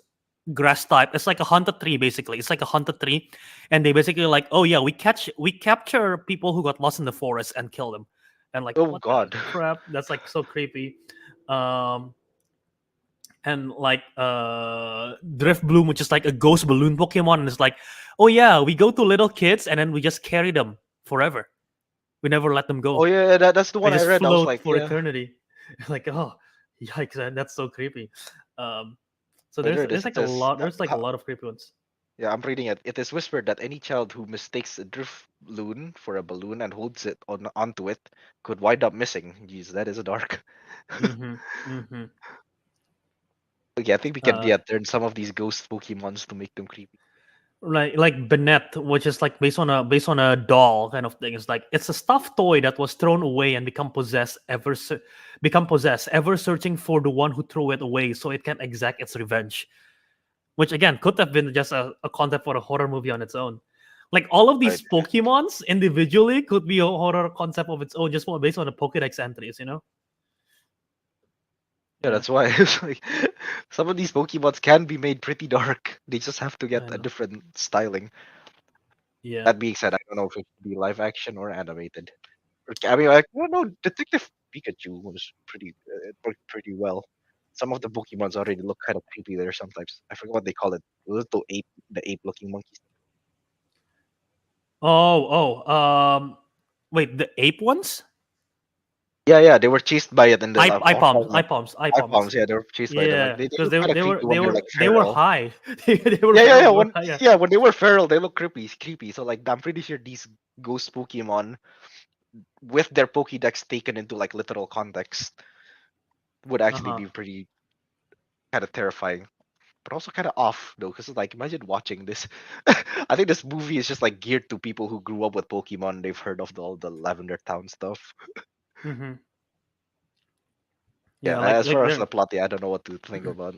grass type. It's like a haunted tree basically. It's like a haunted tree, and they basically like, oh yeah, we capture people who got lost in the forest and kill them, and like Oh what the God. crap? That's like so creepy. Um, and like Drift Bloom, which is like a ghost balloon Pokemon, and it's like, oh yeah, we go to little kids and then we just carry them forever. We never let them Oh go. yeah, that's the They one I just read. I was float like, for yeah. eternity. Like, oh, yikes, that's so creepy. Um, so There it is. there's It like a says, lot. There's like a lot of creepy ones. yeah, I'm reading it. It is whispered that any child who mistakes a drift balloon for a balloon and holds it onto it could wind up missing. Jeez, that is dark. Mm-hmm. Mm-hmm. Okay, I think we can turn some of these ghost Pokemons to make them creepy. Like Bennett, which is like based on a doll kind of thing. It's like it's a stuffed toy that was thrown away and become possessed, ever searching for the one who threw it away, so it can exact its revenge. Which again could have been just a concept for a horror movie on its own. Like all of Right. these Pokemons individually could be a horror concept of its own, just based on the Pokédex entries. Yeah, that's why it's like some of these Pokemons can be made pretty dark. They just have to I get a know. different styling. Yeah. That being said, I don't know if it should be live action or animated. I mean, like, I don't know. Detective Pikachu was it worked pretty well. Some of the Pokemons already look kind of creepy there sometimes. I forget what they call it. Was it the ape-looking monkeys? Wait, the ape ones? Yeah, they were chased by it in the Eye palms. Yeah, they were chased by them. Like Yeah, they because look kind of creepy when they're like they were feral. high. They were Yeah, yeah, very yeah. more high. Yeah. When they were feral, they look creepy. So like, I'm pretty sure these ghost Pokemon, with their Pokédex taken into like literal context, would actually Uh-huh. be pretty kind of terrifying, but also kind of off though. Because like, imagine watching this. I think this movie is just like geared to people who grew up with Pokemon. They've heard of all the Lavender Town stuff. Mm-hmm. Yeah, Yeah, as like far as the there. plot, yeah, I don't know what to think about.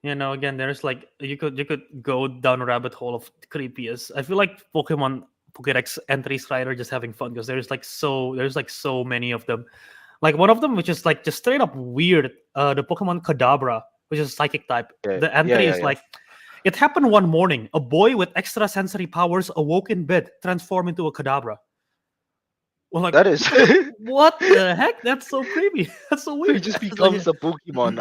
Again, there's like you could go down a rabbit hole of creepiest. I feel like Pokédex entries right are just having fun because there's like so many of them. Like one of them, which is like just straight up weird. The Pokemon Kadabra, which is psychic type. Yeah, The entry is yeah. like, it happened one morning. A boy with extrasensory powers awoke in bed, transformed into a Kadabra. Well, like That is. what the heck? That's so creepy. That's so So he weird. just It's like, becomes a Pokemon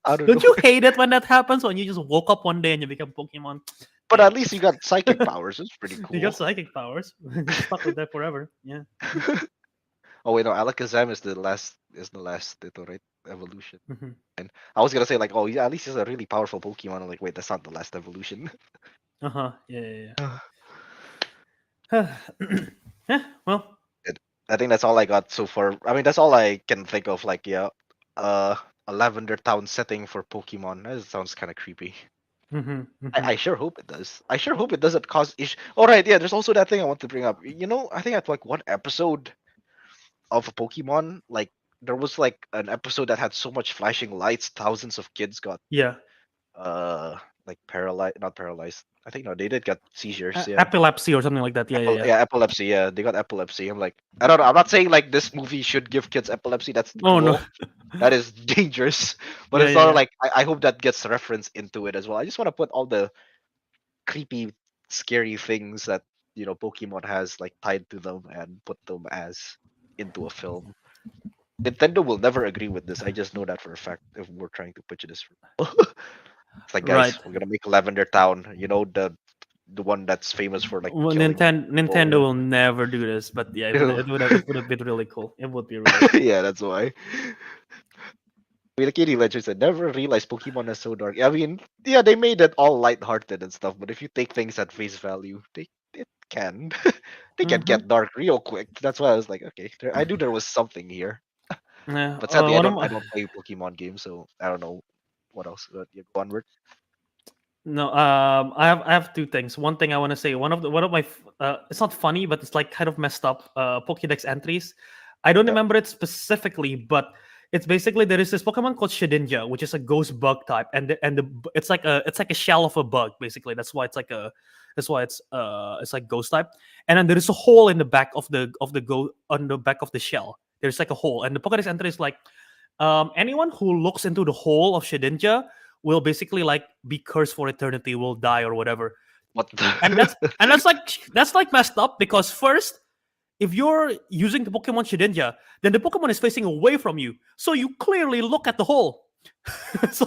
out of don't you nowhere. hate it when that happens? When you just woke up one day and you become Pokemon? But Damn. at least you got psychic powers. It's pretty You got cool. psychic powers. Stuck with that forever. Yeah. Oh wait, no, Alakazam is the last ito, right? Evolution. Mhm. And I was gonna say like, oh yeah, at least he's a really powerful Pokemon. I'm like, wait, that's not the last evolution. Uh-huh. Yeah. Yeah. Well. I think that's all I got so far. I mean, that's all I can think of. Like, yeah, a Lavender Town setting for Pokemon. That sounds kind of creepy. Mm-hmm, I sure hope it does. I sure hope it doesn't cause issue. All right, yeah. There's also that thing I want to bring up. I think at like one episode of a Pokemon, like there was like an episode that had so much flashing lights, thousands of kids got Yeah. like paralyzed, not paralyzed. I think no, they did get seizures. Yeah, Epilepsy or something like that. Yeah, yeah, yeah. Yeah, epilepsy. Yeah, they got epilepsy. I'm like, I don't know. I'm not saying like this movie should give kids epilepsy. That's Oh no. cruel. That is dangerous. But Yeah, it's yeah, sort yeah. of like I hope that gets reference into it as well. I just want to put all the creepy, scary things that Pokemon has like tied to them and put them as into a film. Nintendo will never agree with this. I just know that for a fact if we're trying to pitch this. It's like, Right. guys, we're gonna make Lavender Town. The one that's famous for like Well, killing Nintendo people. will never do this, but yeah, it would have been really cool. It would be really cool. Yeah, that's why. Like Kitty Ledger said, never realized Pokemon is so dark. I mean, yeah, they made it all lighthearted and stuff, but if you take things at face value, it can they can Mm-hmm. get dark real quick. That's why I was like, okay, I knew there was something here. Yeah. But sadly, One of I my don't play Pokemon games, so I don't know what else. But yeah, go onward. No, I have two things. One thing I want to say, one of my it's not funny, but it's like kind of messed up Pokédex entries. I don't Yeah. remember it specifically, but it's basically there is this Pokemon called Shedinja, which is a ghost bug type, it's like a shell of a bug basically. It's like ghost type, and then there is a hole in the back on the back of the shell. There's like a hole, and the Pokédex entry is like anyone who looks into the hole of Shedinja will basically like be cursed for eternity, will die or whatever. What And the? that's like messed up because first, if you're using the Pokemon Shedinja, then the Pokemon is facing away from you, so you clearly look at the hole. So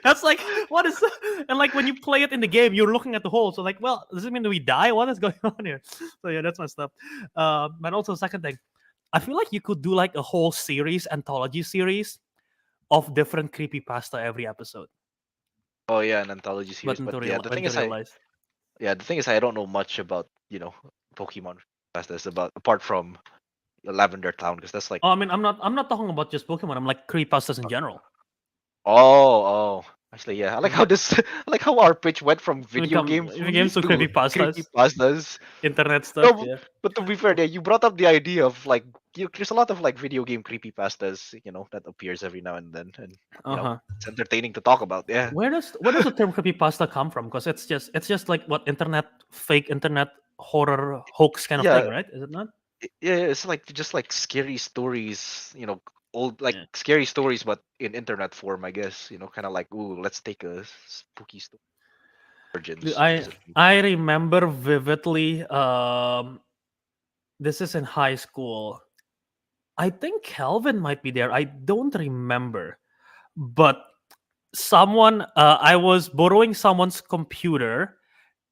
that's like what is and like when you play it in the game, you're looking at the hole. So like, well, does it mean that we die? What is going on here? So yeah, that's messed up. But also second thing, I feel like you could do like a whole anthology series of different creepypasta every episode. Oh yeah, an anthology But series. But into yeah, real into real life. the thing is I don't know much about Pokemon Pastas about apart from Lavender Town because that's like Oh, I mean, I'm not talking about just Pokemon. I'm like creepypastas in general. oh. Actually, yeah, I like how this, I like how our pitch went from video games Games movies to to creepypastas, creepypastas. internet No, stuff. Yeah. but to be fair, yeah, you brought up the idea of like there's a lot of like video game creepypastas, that appears every now and then, and it's entertaining to talk about. Yeah, Where does the term creepypasta come from? Because it's just like what fake internet horror hoax kind of thing, yeah, right? Is it not? yeah. It's like just like scary stories, old like Yeah. scary stories, but in internet form, I guess. Kind of like, ooh, let's take a spooky story. Dude, Origins. I I remember vividly. This is in high school. I think Kelvin might be there. I don't remember, but I was borrowing someone's computer,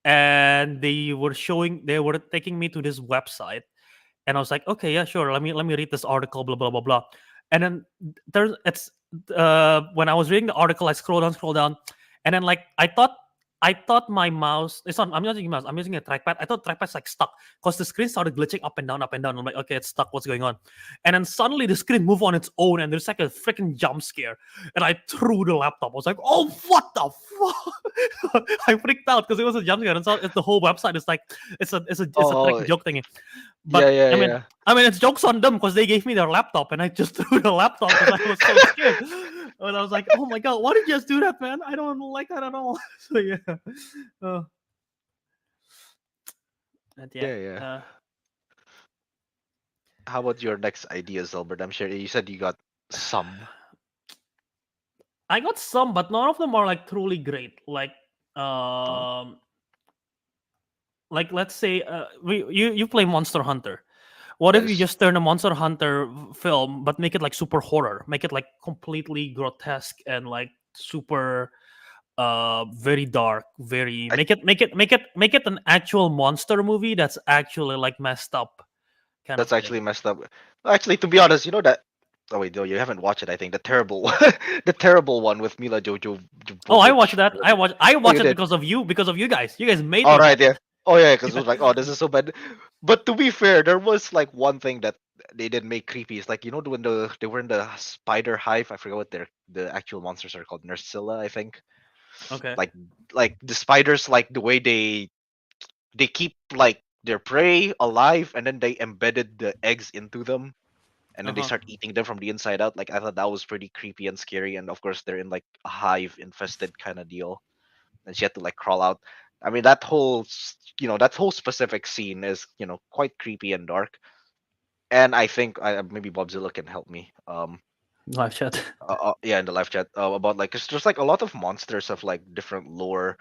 and they were taking me to this website, and I was like, okay, yeah, sure, let me read this article, blah blah blah blah. And then when I was reading the article, I scroll down, and then like I thought my mouse, I'm not using a mouse, I'm using a trackpad. I thought trackpad's like stuck because the screen started glitching up and down, up and down. I'm like, okay, it's stuck, what's going on? And then suddenly the screen moved on its own, and there's like a freaking jump scare, and I threw the laptop. I was like, oh, what the fuck? I freaked out because it was a jump scare, and so it's the whole website is like it's a Oh, freaking joke thingy. yeah, But yeah, I mean, yeah. it's jokes on them because they gave me their laptop, and I just threw the laptop because I was so scared. And I was like, "Oh my god, why did you just do that, man? I don't like that at all." So yeah, uh, and yeah. Yeah, yeah. Uh, How about your next ideas, Albert? I'm sure you said you got some. I got some, but none of them are like truly great. Oh, Like let's say, you play Monster Hunter. What if you yes. just turn a Monster Hunter film, but make it like super horror, make it like completely grotesque and like super very dark, very I, make it an actual monster movie that's actually like messed up kind of that's thing. actually messed up. Actually, to be honest, you know that. Oh wait, no, you haven't watched it. I think the terrible, the terrible one with Mila Oh, I Jovovich. watched that. I Oh, watched you it did. because of you guys. You guys made me All right, watch yeah. it. Oh yeah, because it was like, oh, this is so bad. But to be fair, there was like one thing that they did make creepy. It's like when they were in the spider hive. I forgot what the actual monsters are called. Nursilla, I think. Okay. Like the spiders, like the way they keep like their prey alive, and then they embedded the eggs into them, and then they Uh-huh. start eating them from the inside out. Like I thought that was pretty creepy and scary. And of course, they're in like a hive infested kind of deal, and she had to like crawl out. I mean, that whole specific scene is quite creepy and dark. And I think maybe Bobzilla can help me. Live chat. Yeah, in the live chat about like, 'cause there's like a lot of monsters of like different lore.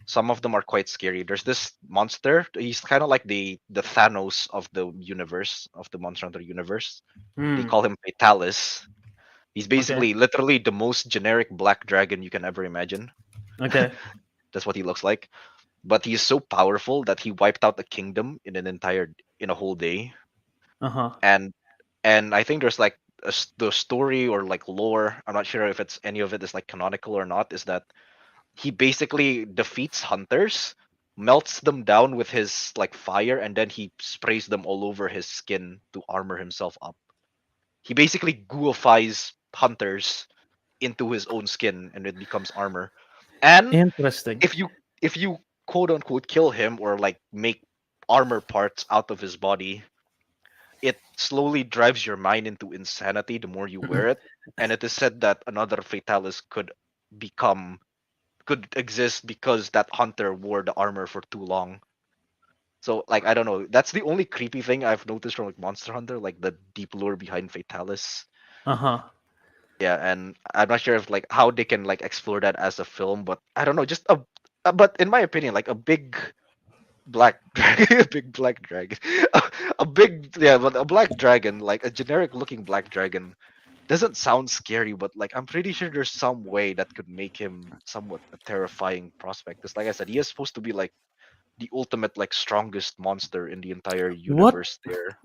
Some of them are quite scary. There's this monster. He's kind of like the Thanos of the universe, of the Monster Hunter universe. They Hmm. call him Fatalis. He's Okay. basically literally the most generic black dragon you can ever imagine. Okay. That's what he looks like. But he is so powerful that he wiped out the kingdom in a whole day. Uh-huh. And I think there's like the story or like lore. I'm not sure if it's any of it is like canonical or not. Is that he basically defeats hunters, melts them down with his like fire, and then he sprays them all over his skin to armor himself up. He basically gooifies hunters into his own skin, and it becomes armor. And Interesting. if you quote unquote kill him or like make armor parts out of his body, it slowly drives your mind into insanity the more you wear it. And it is said that another Fatalis become could exist because that hunter wore the armor for too long. So like I don't know, that's the only creepy thing I've noticed from like Monster Hunter, like the deep lore behind Fatalis. Uh-huh. Yeah, and I'm not sure if like how they can like explore that as a film, but I don't know, just but in my opinion, like a big black dragon, a big black dragon, a big yeah, but a black dragon, like a generic looking black dragon, doesn't sound scary, but like I'm pretty sure there's some way that could make him somewhat a terrifying prospect. Because like I said, he is supposed to be like the ultimate like strongest monster in the entire What universe there.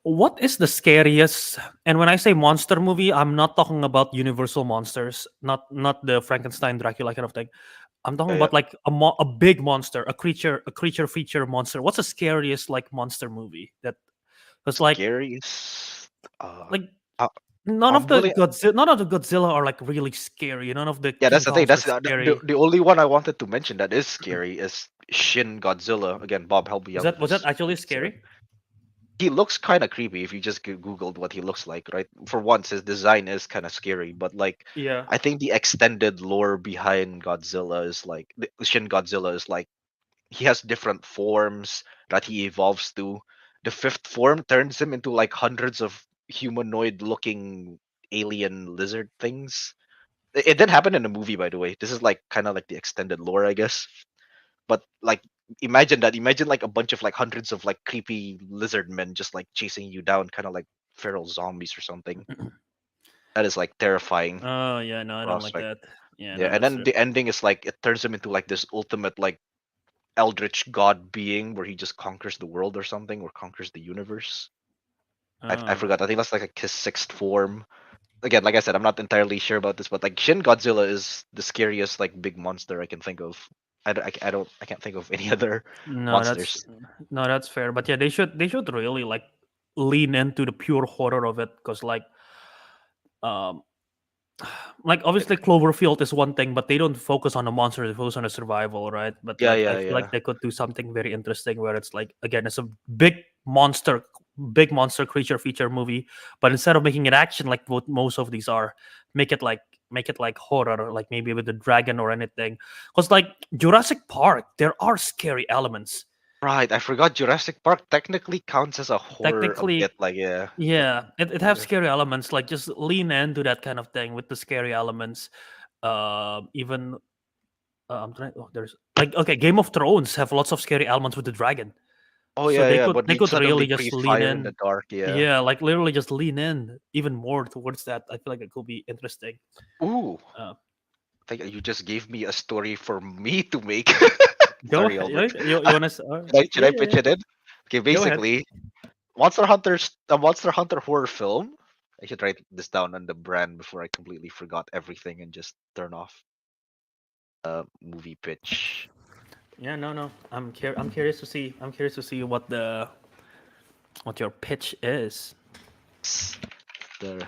what is the scariest? And when I say monster movie, I'm not talking about universal monsters, not the Frankenstein Dracula kind of thing. I'm talking Yeah, yeah. about like a big monster, a creature feature monster. What's the scariest like monster movie that was Scary is like uh, none of the probably. Godzilla are like really scary. None of the Yeah, King that's the thing. Kongs are That's scary. the only one I wanted to mention that is scary is Shin Godzilla. Again, Bob, help me Was out that if was that it's actually scary. scary? He looks kind of creepy if you just googled what he looks like, right? For once, his design is kind of scary, but like Yeah. I think the extended lore behind Godzilla is like Shin Godzilla is like he has different forms that he evolves to. The fifth form turns him into like hundreds of humanoid looking alien lizard things. It didn't happen in the movie, by the way. This is like kind of like the extended lore, I guess. But like imagine that. Imagine like a bunch of like hundreds of like creepy lizard men just like chasing you down, kind of like feral zombies or something. That is like terrifying Oh yeah, no, I don't like prospect. that. Yeah, Yeah, no, and that's then true. the ending is like it turns him into like this ultimate like eldritch god being where he just conquers the world or something, or conquers the universe. I Oh. forgot. I think that's like his sixth form. Again, like I said, I'm not entirely sure about this, but like Shin Godzilla is the scariest like big monster I can think of. I can't think of any other No, that's monsters. no, that's fair. But yeah, they should really like lean into the pure horror of it because um like Like, obviously Cloverfield is one thing, but they don't focus on the monster, they focus on the survival, right? But yeah, like I yeah, feel like yeah. they could do something very interesting where it's like again it's a big monster creature feature movie, but instead of making it action like what most of these are, make it like horror, like maybe with the dragon or anything. Because like Jurassic Park, there are scary elements. Right, I forgot Jurassic Park technically counts as a horror a bit. Technically, Like yeah, but yeah, it have yeah. scary elements. Like just lean into that kind of thing with the scary elements. Even I'm trying. Oh, there's like okay, Game of Thrones have lots of scary elements with the dragon, Oh so yeah, they yeah. could When they they could suddenly really just breathe lean fire in the in. dark, yeah. Yeah, like literally just lean in even more towards that. I feel like it could be interesting. Ooh, Uh, I think you just gave me a story for me to make. go Sorry, ahead. Albert. You want to? Should Yeah, I yeah, pitch yeah. it in? Okay, Go ahead. basically, a Monster Hunter horror film. I should write this down on the brand before I completely forgot everything and just turn off movie pitch. Yeah, no. I'm curious to see. I'm curious to see what your pitch is. The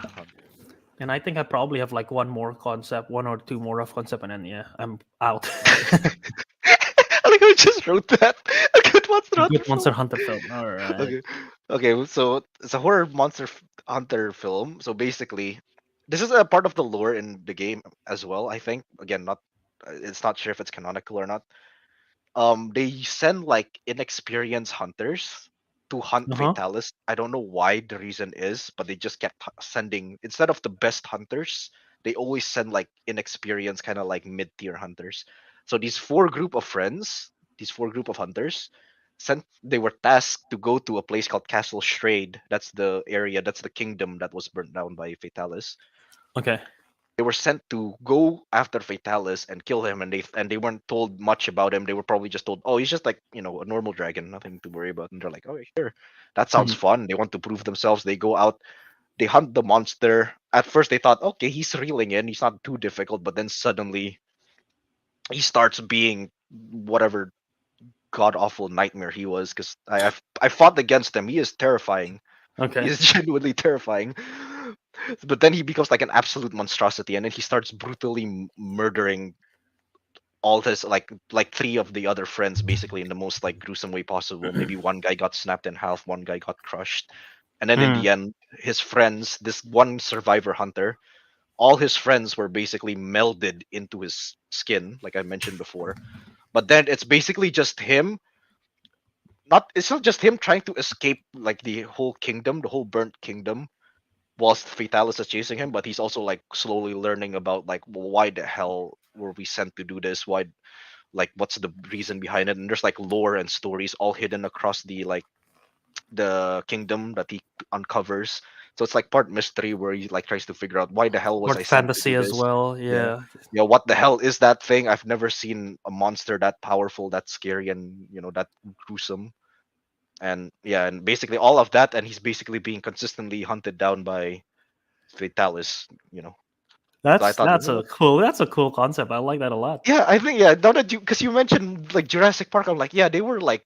And I think I probably have like one more concept, one or two more of concept, and then yeah, I'm out. I like how I just wrote that. A good Monster A good Hunter Monster film. Hunter film. All right. Okay. Okay, so it's a horror hunter film. So basically, this is a part of the lore in the game as well. I think again, not it's not sure if it's canonical or not. They send like inexperienced hunters to hunt Uh huh. Fatalis. I don't know why the reason is, but they just kept sending instead of the best hunters, they always send like inexperienced kind of like mid-tier hunters. So these four group of hunters they were tasked to go to a place called Castle Strayed. That's the area, that's the kingdom that was burnt down by Fatalis. Okay. They were sent to go after Fatalis and kill him, and they weren't told much about him. They were probably just told, "Oh, he's just like a normal dragon, nothing to worry about." And they're like, "Oh, sure, that sounds Mhm. fun." They want to prove themselves. They go out, they hunt the monster. At first, they thought, "Okay, he's reeling in. He's not too difficult." But then suddenly, he starts being whatever god awful nightmare he was. Because I fought against him. He is terrifying. He Okay. is genuinely terrifying. But then he becomes like an absolute monstrosity, and then he starts brutally murdering all his like three of the other friends basically in the most like gruesome way possible. Maybe one guy got snapped in half, one guy got crushed, and then in Mm. the end, his friends, this one survivor hunter, all his friends were basically melded into his skin, like I mentioned before. But then it's basically just him. Not it's not just him trying to escape like the whole kingdom, the whole burnt kingdom, whilst Fatalis is chasing him, but he's also like slowly learning about like why the hell were we sent to do this? Why like what's the reason behind it? And there's like lore and stories all hidden across the like the kingdom that he uncovers. So it's like part mystery where he like tries to figure out why the hell was Part I sent to fantasy do as this? well. Yeah. Yeah. Yeah, what the hell is that thing? I've never seen a monster that powerful, that scary, and that gruesome. And yeah, and basically all of that, and he's basically being consistently hunted down by Fatalis. So I thought, That's a cool concept. I like that a lot. yeah, I think, yeah. Now that because you mentioned like Jurassic Park, I'm like, yeah, they were like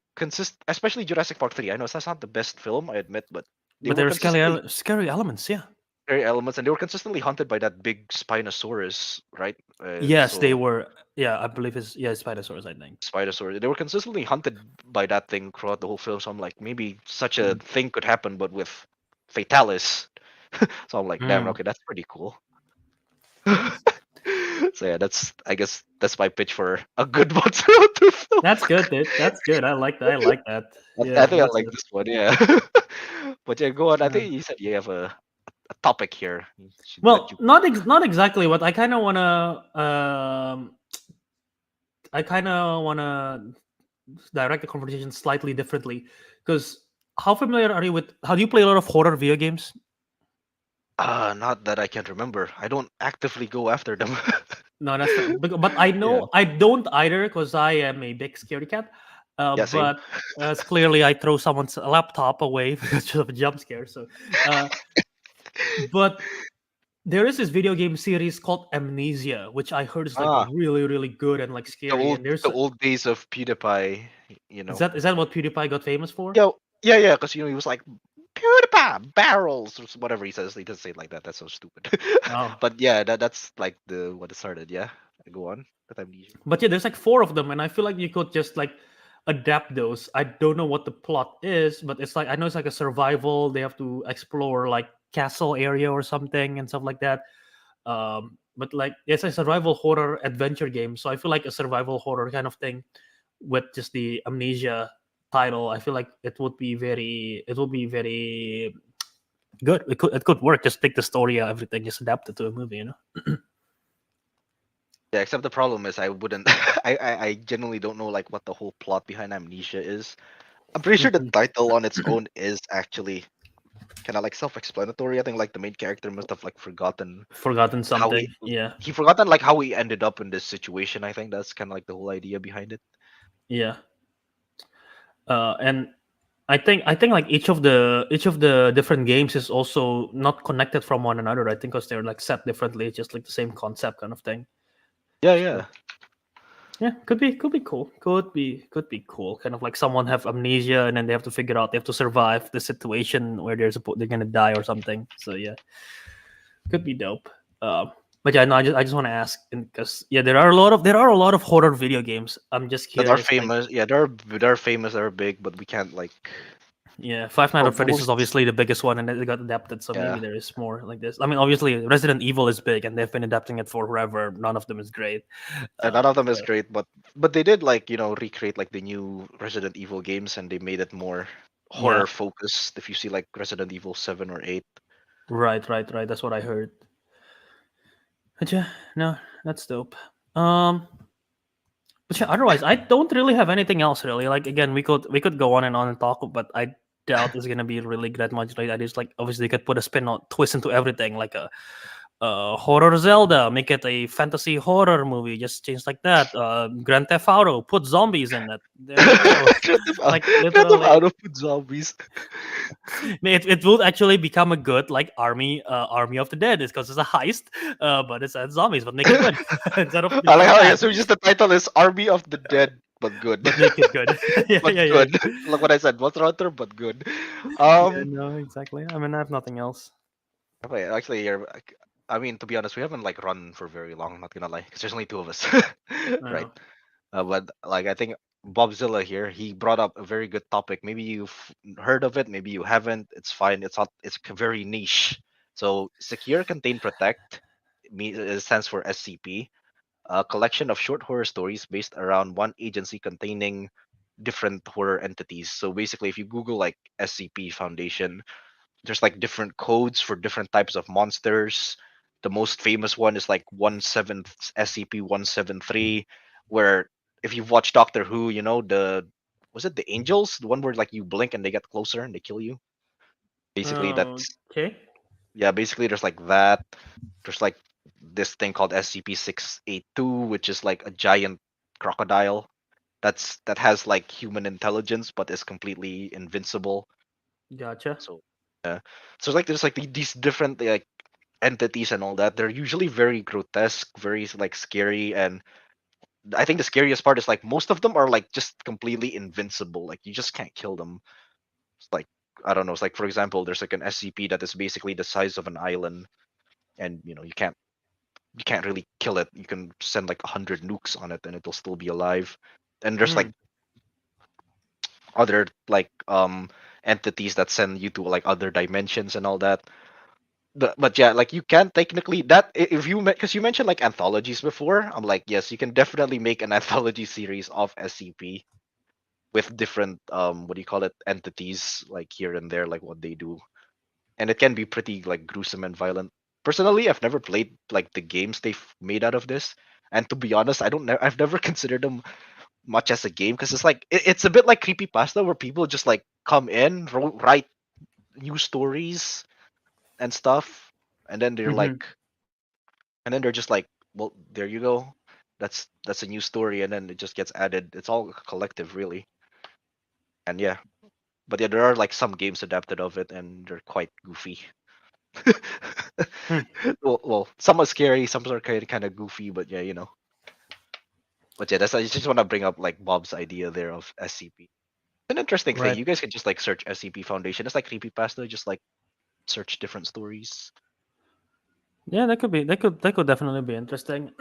especially Jurassic Park 3. I know that's not the best film, I admit, but they But were there's consistently scary elements. Yeah. very elements, and they were consistently hunted by that big Spinosaurus, right? Yes, they So were. Yeah, I believe it's Spinosaurus. I think. Spinosaurus, they were consistently hunted by that thing throughout the whole film. So I'm like, maybe such a Mm. thing could happen, but with Fatalis. So I'm like, damn, Mm. okay, that's pretty cool. So yeah, I guess that's my pitch for a good Monster Hunter film. That's good, dude. That's good. I like that. I like that. I Yeah, think I that's like good. this one, yeah. But yeah, go on. I Uh, think you said you have a topic here. You should let well, you. not exactly, but I kind of wanna direct the conversation slightly differently because how familiar are you with? How do you play a lot of horror video games? Not that I can remember. I don't actively go after them. No, that's fine. But I Yeah. know I don't either because I am a big scaredy cat. Yeah, same. But as clearly I throw someone's laptop away because of a jump scare. So, uh, but there is this video game series called Amnesia, which I heard is like Ah, really, really good and like the scary. old And there's the old days of PewDiePie, you is know. that what PewDiePie got famous for? Yeah, yeah, because he was like PewDiePie barrels or whatever he says. He doesn't say it like that. That's so stupid. Oh, But yeah, that's like the what it started. Yeah, go on. That amnesia. but yeah, there's like four of them, and I feel like you could just like adapt those. I don't know what the plot is, but it's like I know it's like a survival. They have to explore like castle area or something and stuff like that. But like it's a survival horror adventure game, so I feel like a survival horror kind of thing with just the Amnesia title. I feel like it would be very good. It could work. Just take the story, everything, just adapt it to a movie. Yeah, except the problem is I wouldn't. I genuinely don't know like what the whole plot behind Amnesia is. I'm pretty sure the Mhm. title on its own is actually kind of like self-explanatory. I think like the main character must have like forgotten Forgotten how something. Yeah, he forgotten like how he ended up in this situation. I think that's kind of like the whole idea behind it. yeah. And I think like each of the different games is also not connected from one another. I think because they're like set differently, just like the same concept kind of thing. Yeah, So yeah. Yeah, could be cool. Could be cool. Kind of like someone have amnesia and then they have to figure out they have to survive the situation where they're gonna die or something. So yeah, could be dope. But yeah, no, I just want to ask because yeah, there are a lot of horror video games. I'm just That are curious, like famous. Yeah, they're famous. They're big, but we can't like. yeah, Five Nights For at Freddy's is most, obviously the biggest one, and it got adapted. So maybe yeah, there is more like this. I mean, obviously Resident Evil is big, and they've been adapting it for forever. None of them is great. none of them is So great, but they did like recreate like the new Resident Evil games, and they made it more yeah, horror focused. If you see like Resident Evil 7 or 8. right. That's what I heard. But yeah, no, that's dope. Um, but yeah, otherwise, I don't really have anything else really. Like again, we could go on and talk, but I doubt it's gonna be really that much. Like I just like obviously you could put a spin on twist into everything, like a horror Zelda, make it a fantasy horror movie, just change like that. Grand Theft Auto, put zombies in it. There you go. Like Get them literally, out of food zombies. it will actually become a good like army of the dead. It's because it's a heist, but it's zombies, but make it good instead of I make like it how bad, so just the title is Army of the Dead, but good. but make it good. Yeah, But yeah, yeah. good. Look what I said. Monster Hunter, but good. Yeah, Um, no, exactly. I mean, I have nothing else. wait, actually, I mean, to be honest, we haven't like run for very long. I'm not gonna lie, because there's only two of us, right? No. But like I think Bobzilla here, he brought up a very good topic. Maybe you've heard of it, maybe you haven't. It's fine. It's not. It's very niche. So secure, contain, protect. It stands for SCP. A collection of short horror stories based around one agency containing different horror entities. So basically, if you Google like SCP Foundation, there's like different codes for different types of monsters. The most famous one is like 17 SCP-173, where if you've watched Doctor Who, the was it the Angels, the one where like you blink and they get closer and they kill you. Basically, that's Okay. yeah. Basically, there's like that. There's like this thing called SCP-682, which is like a giant crocodile that has like human intelligence but is completely invincible. Gotcha. So yeah, so like there's like these different like entities and all that. They're usually very grotesque, very like scary, and I think the scariest part is like most of them are like just completely invincible. Like you just can't kill them. It's like I don't know. It's like for example, there's like an SCP that is basically the size of an island, and you can't really kill it. You can send like 100 nukes on it, and it'll still be alive. And there's like Mm. other like entities that send you to like other dimensions and all that. But yeah, like you can technically if you because you mentioned like anthologies before, I'm like yes, you can definitely make an anthology series of SCP with different what do you call it entities like here and there like what they do, and it can be pretty like gruesome and violent. Personally, I've never played like the games they've made out of this, and to be honest, I've never considered them much as a game because it's like it's a bit like creepypasta where people just like come in, write new stories and stuff, and then they're Hmm. like, and then they're just like, well, there you go, that's a new story, and then it just gets added. It's all collective, really, and yeah. But yeah, there are like some games adapted of it, and they're quite goofy. Hmm. Well, some are scary, some are kind of goofy, but yeah, But yeah, that's I just want to bring up like Bob's idea there of SCP. An interesting thing. Right. You guys could just like search SCP Foundation. It's like creepypasta, just like search different stories. Yeah, that could be. That could definitely be interesting.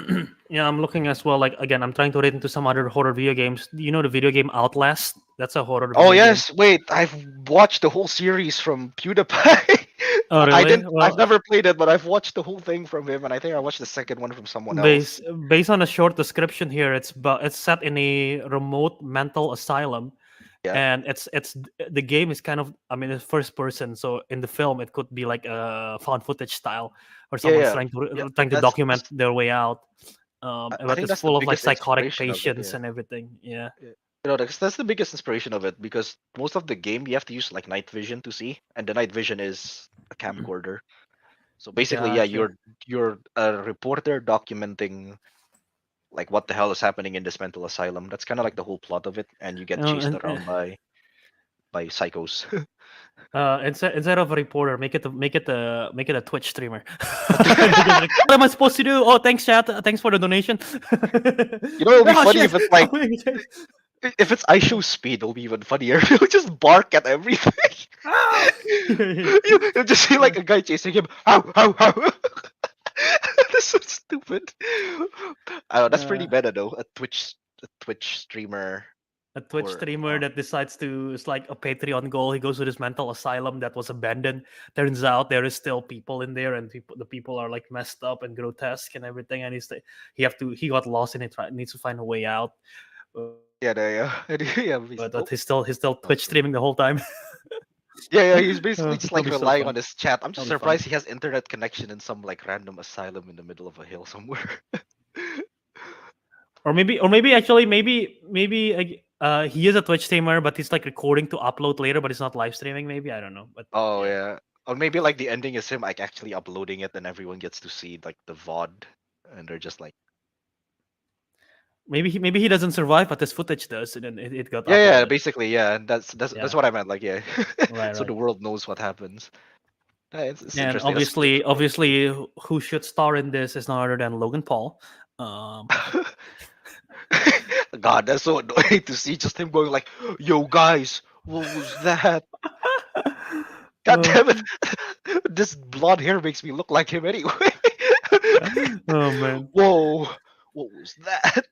Yeah, I'm looking as well. Like again, I'm trying to read into some other horror video games. You know the video game Outlast? That's a horror Oh video game. yes, wait, I've watched the whole series from PewDiePie. Oh, I really? didn't. I've Well, never played it, but I've watched the whole thing from him, and I think I watched the second one from someone else. based based on a short description here, it's set in a remote mental asylum, Yeah, and the game is kind of, I mean, it's first person. So in the film, it could be like a found footage style, where yeah, someone's yeah, trying yeah. to document their way out. I But think it's that's the full of like biggest psychotic inspiration of it. patients Yeah. and everything. Yeah. Yeah. That's the biggest inspiration of it because most of the game you have to use like night vision to see, and the night vision is a camcorder. So basically, yeah, Gotcha. you're a reporter documenting like what the hell is happening in this mental asylum. That's kind of like the whole plot of it, and you get chased And around by. by psychos. Instead of a reporter, make it a Twitch streamer. What am I supposed to do? Oh, thanks, chat. Thanks for the donation. You know, it'll be Oh funny shit! if it's like if it's I show speed, it'll be even funnier. He'll just bark at everything. Ah! You'll just see like a guy chasing him. How? That's so stupid. That's pretty Uh, meta though. A Twitch streamer a Twitch or streamer that decides to it's like a Patreon goal. He goes to this mental asylum that was abandoned. Turns out there is still people in there, and the people are like messed up and grotesque and everything. And he got lost in it. Needs to find a way out. yeah. But he's still Twitch streaming the whole time. Yeah. He's basically just That'll like be so relying fun. on his chat. I'm just That'll be fun. surprised he has internet connection in some like random asylum in the middle of a hill somewhere. Or maybe he is a Twitch streamer, but he's like recording to upload later, but he's not live streaming. Maybe I don't know, but Oh yeah, yeah. Or maybe like the ending is him like actually uploading it and everyone gets to see like the VOD and they're just like maybe he doesn't survive, but his footage does, and then it got yeah, uploaded. basically, yeah, and that's Yeah, what I meant, like yeah. right, So right. the world knows what happens. It's And interesting. That's obviously, who should star in this is none other than Logan Paul. God, that's so annoying to see just him going like, "Yo, guys, what was that? God Oh, damn it! This blonde hair makes me look like him anyway." oh man, Whoa, what was that?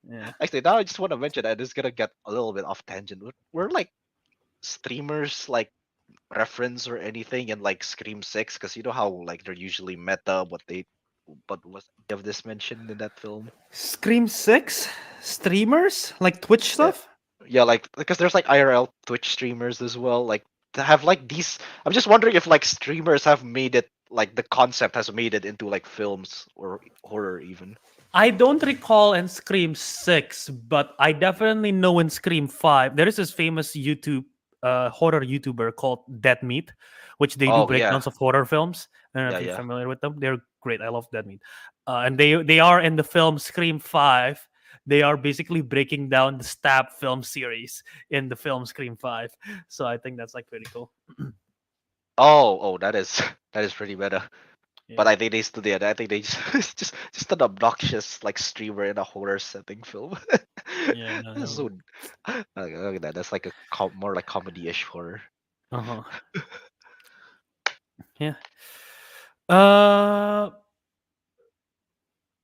yeah. Actually, now I just want to mention that it's gonna get a little bit off tangent. We're like streamers like reference or anything in like Scream 6 because you know how like they're usually meta but was any of this mentioned in that film? Scream 6 streamers like Twitch Yeah. stuff. Yeah, like because there's like IRL Twitch streamers as well. Like to have like these I'm just wondering if like streamers have made it like the concept has made it into like films or horror even. I don't recall in Scream 6, but I definitely know in Scream 5. There is this famous horror YouTuber called Dead Meat, which they do Oh yeah. breakdowns of horror films. I don't know Yeah, if you're yeah. familiar with them. They're great. I love Dead Meat. And they are in the film Scream 5. They are basically breaking down the Stab film series in the film Scream 5. So I think that's like pretty cool. Oh, that is that is pretty meta. But Yeah. I think they still did. I think they just just an obnoxious like streamer in a horror setting film. Yeah, no, That's so look at that. That's like a more like comedy-ish horror. uh-huh. Yeah. Uh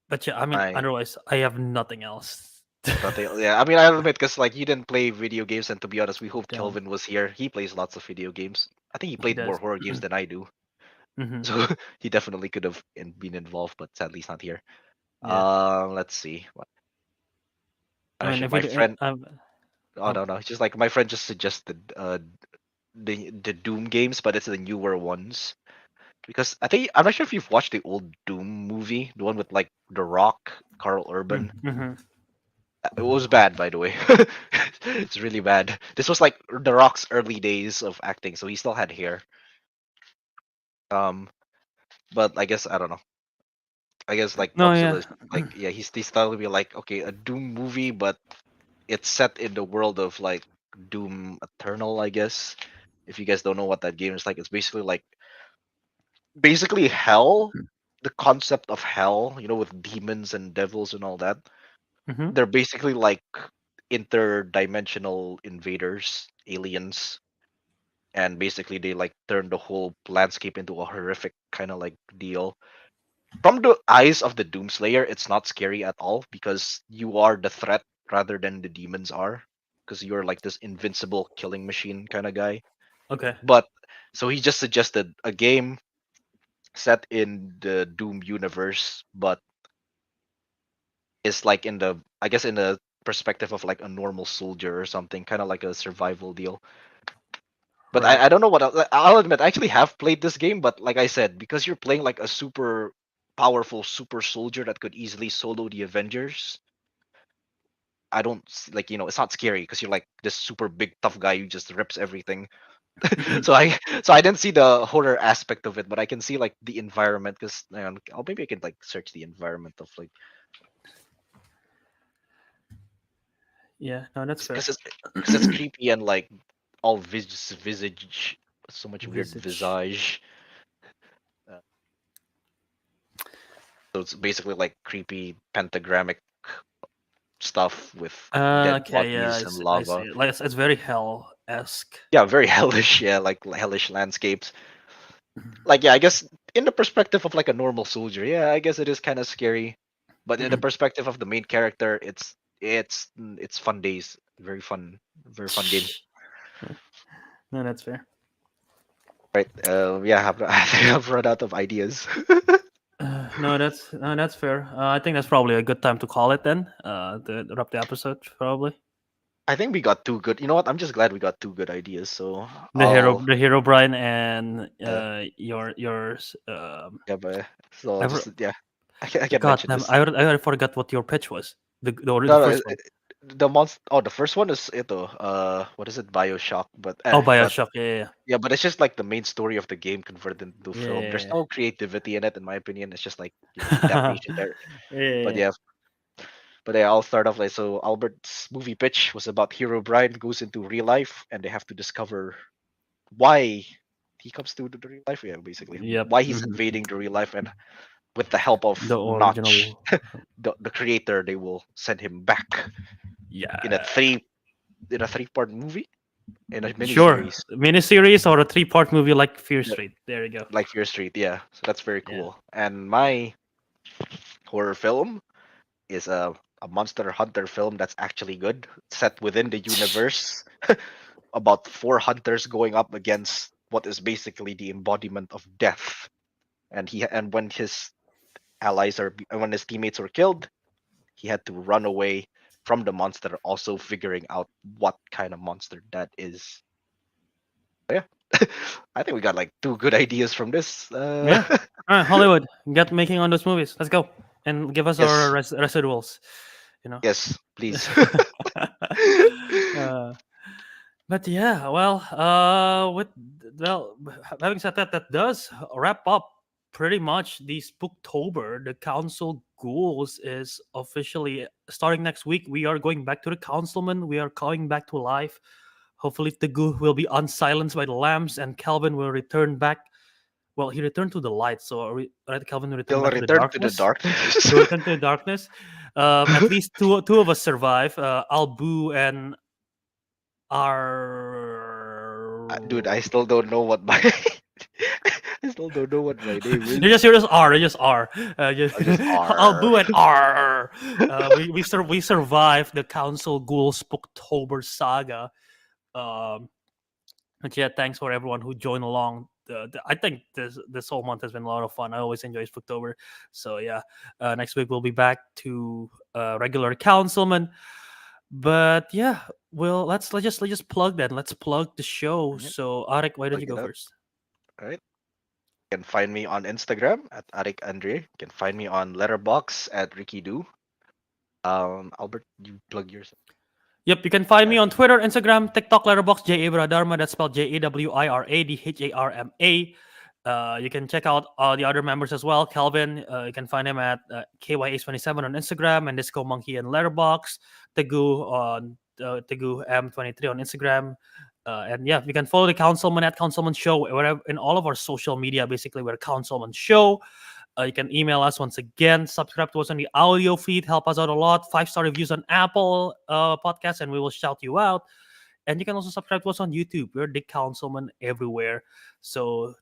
But yeah, I mean, I otherwise, I have nothing else. nothing. Yeah, I mean I'll admit because like you didn't play video games, and to be honest, we hope Damn, Kelvin was here. He plays lots of video games. I think he he played more does. horror games than I do, Hmm. so he definitely could have been involved, but sadly he's not here. Yeah, Let's see. What? I mean, Actually, if you, my friend. Oh um, no, it's just like my friend just suggested the Doom games, but it's the newer ones. Because I think I'm not sure if you've watched the old Doom movie, the one with like The Rock, Carl Urban. mhm. It was bad, by the way. It's really bad. This was like The Rock's early days of acting, so he still had hair. Um, but I guess I don't know. I guess like No, yeah, Godzilla, like yeah, he's telling me like okay, a Doom movie, but it's set in the world of like Doom Eternal, I guess. If you guys don't know what that game is like, it's basically hell. The concept of hell, with demons and devils and all that. hmm They're basically like interdimensional invaders, aliens, and basically they like turn the whole landscape into a horrific kind of like deal. From the eyes of the Doomslayer, it's not scary at all because you are the threat rather than the demons are, because you're like this invincible killing machine kind of guy. okay, But so he just suggested a game set in the Doom universe, but is like in the I guess in the perspective of like a normal soldier or something, kind of like a survival deal. But right, I don't know what I'll admit. I actually have played this game, but like I said, because you're playing like a super powerful super soldier that could easily solo the Avengers, I don't like it's not scary because you're like this super big tough guy who just rips everything. So I didn't see the horror aspect of it, but I can see like the environment because maybe I can like search the environment of like yeah, no, that's fair. because it's creepy and like all visage, so much weird Visage. visage. Uh, so it's basically like creepy pentagrammic stuff with dead Okay, yeah, bodies and I see. lava. Like it's very hell-esque. Yeah, very hellish. Yeah, like hellish landscapes. Like, yeah, I guess in the perspective of like a normal soldier, yeah, I guess it is kind of scary. But in the perspective of the main character, it's fun days. Very fun game. No, that's fair. Right. Yeah, I think I've run out of ideas. No, that's fair. I think that's probably a good time to call it then. To wrap the episode, probably. I think we got two good. You know what? I'm just glad we got two good ideas. So The hero Brian and uh, yours. yeah, but so I, I'll for- just yeah, I can God mention damn, this. I already forgot what your pitch was. The No, no, first one. the monster. Oh, the first one is ito. What is it? BioShock. Oh, But Bioshock. Yeah, yeah, but it's just like the main story of the game converted into film. There's yeah, no creativity in it, in my opinion. It's just like yeah, adaptation there. But yeah. yeah, but yeah, I'll start off like so. Albert's movie pitch was about hero Brian goes into real life, and they have to discover why he comes to the real life. Yeah, basically Yep. why he's invading the real life, and with the help of The Notch, original. the creator, they will send him back in a Yeah. three-part movie in a Sure. miniseries Miniseries or a three-part movie like Fear yeah, Street. There you go. like Fear Street. Yeah, so that's very Yeah. cool. And my horror film is a monster hunter film that's actually good, set within the universe about four hunters going up against what is basically the embodiment of death. And when his when his teammates were killed, he had to run away from the monster, also figuring out what kind of monster that is. So yeah, I think we got like two good ideas from this. Yeah. All right, Hollywood, get making on those movies. Let's go and give us our Yes, residuals. You know. yes, please. uh, but yeah, having said that, that does wrap up pretty much the Spooktober. The Council Ghouls is officially starting next week. We are going back to the Councilmen. We are coming back to life. Hopefully, Teguh will be unsilenced by the lamps, and Kelvin will return back. Well, he returned to the light, so right, Kelvin will return He'll back to the return to the darkness. darkness. He will return to the darkness. At least two of us survive. Albu and Dude, I R. still don't know what my I still don't know what my name is. You're just R. You're just R. I just R. Albu and R. We survived the Council Ghoul Spooktober saga. Um, but yeah, thanks for everyone who joined along. I think this whole month has been a lot of fun. I always enjoy Spooktober. So yeah, next week we'll be back to regular councilman. But yeah, well let's just plug then. Let's plug the show. Yep, So Ariq, why don't plug you it go out. first? All right. You can find me on Instagram at Ariq Andria. You can find me on Letterbox at Ricky Do. Albert, you plug yourself. Yep, you can find me on Twitter, Instagram, TikTok, Letterboxd, J A Wiradharma. That's spelled JAWIRADHARMA. You can check out the other members as well. Kelvin, you can find him at KYH27 on Instagram, and Disco Monkey and Letterbox. Teguh on Teguh M23 on Instagram. And yeah, you can follow the Councilman at Councilman Show, wherever in all of our social media. Basically, we're Councilman Show. You can email us once again. Subscribe to us on the audio feed. Help us out a lot. 5-star reviews on Apple Podcasts, and we will shout you out. And you can also subscribe to us on YouTube. We're the Councilman everywhere. So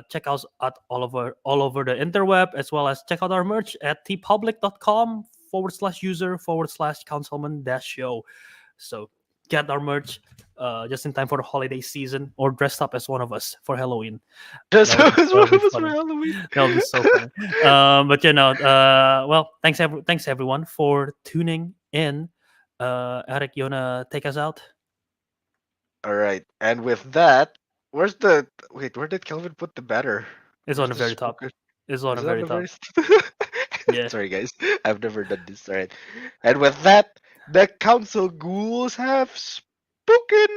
check us out all over the interweb, as well as check out our merch at tpublic.com/user/councilman-show. So get our merch just in time for the holiday season, or dressed up as one of us for Halloween. Just That would be for funny. Halloween. That would be so funny. But you know, well, thanks everyone for tuning in. Ariq, you wanna take us out? All right. And with that, where's the wait? Where did Kelvin put the banner? It's Where's on the the very top. spoken? It's on Is the it on very the top. very? Yeah. Sorry, guys. I've never done this. All right. And with that, the council ghouls have spoken.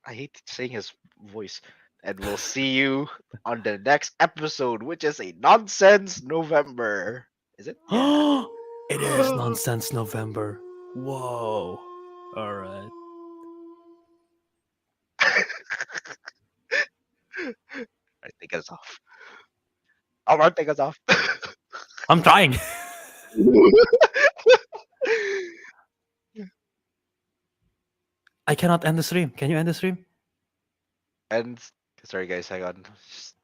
I hate saying his voice. And we'll see you on the next episode, which is a nonsense November. Is it? Yeah. It is Nonsense November. Whoa. All right. us off. Omar, take us off. I'm trying. I cannot end the stream. Can you end the stream? And sorry guys, hang on. Just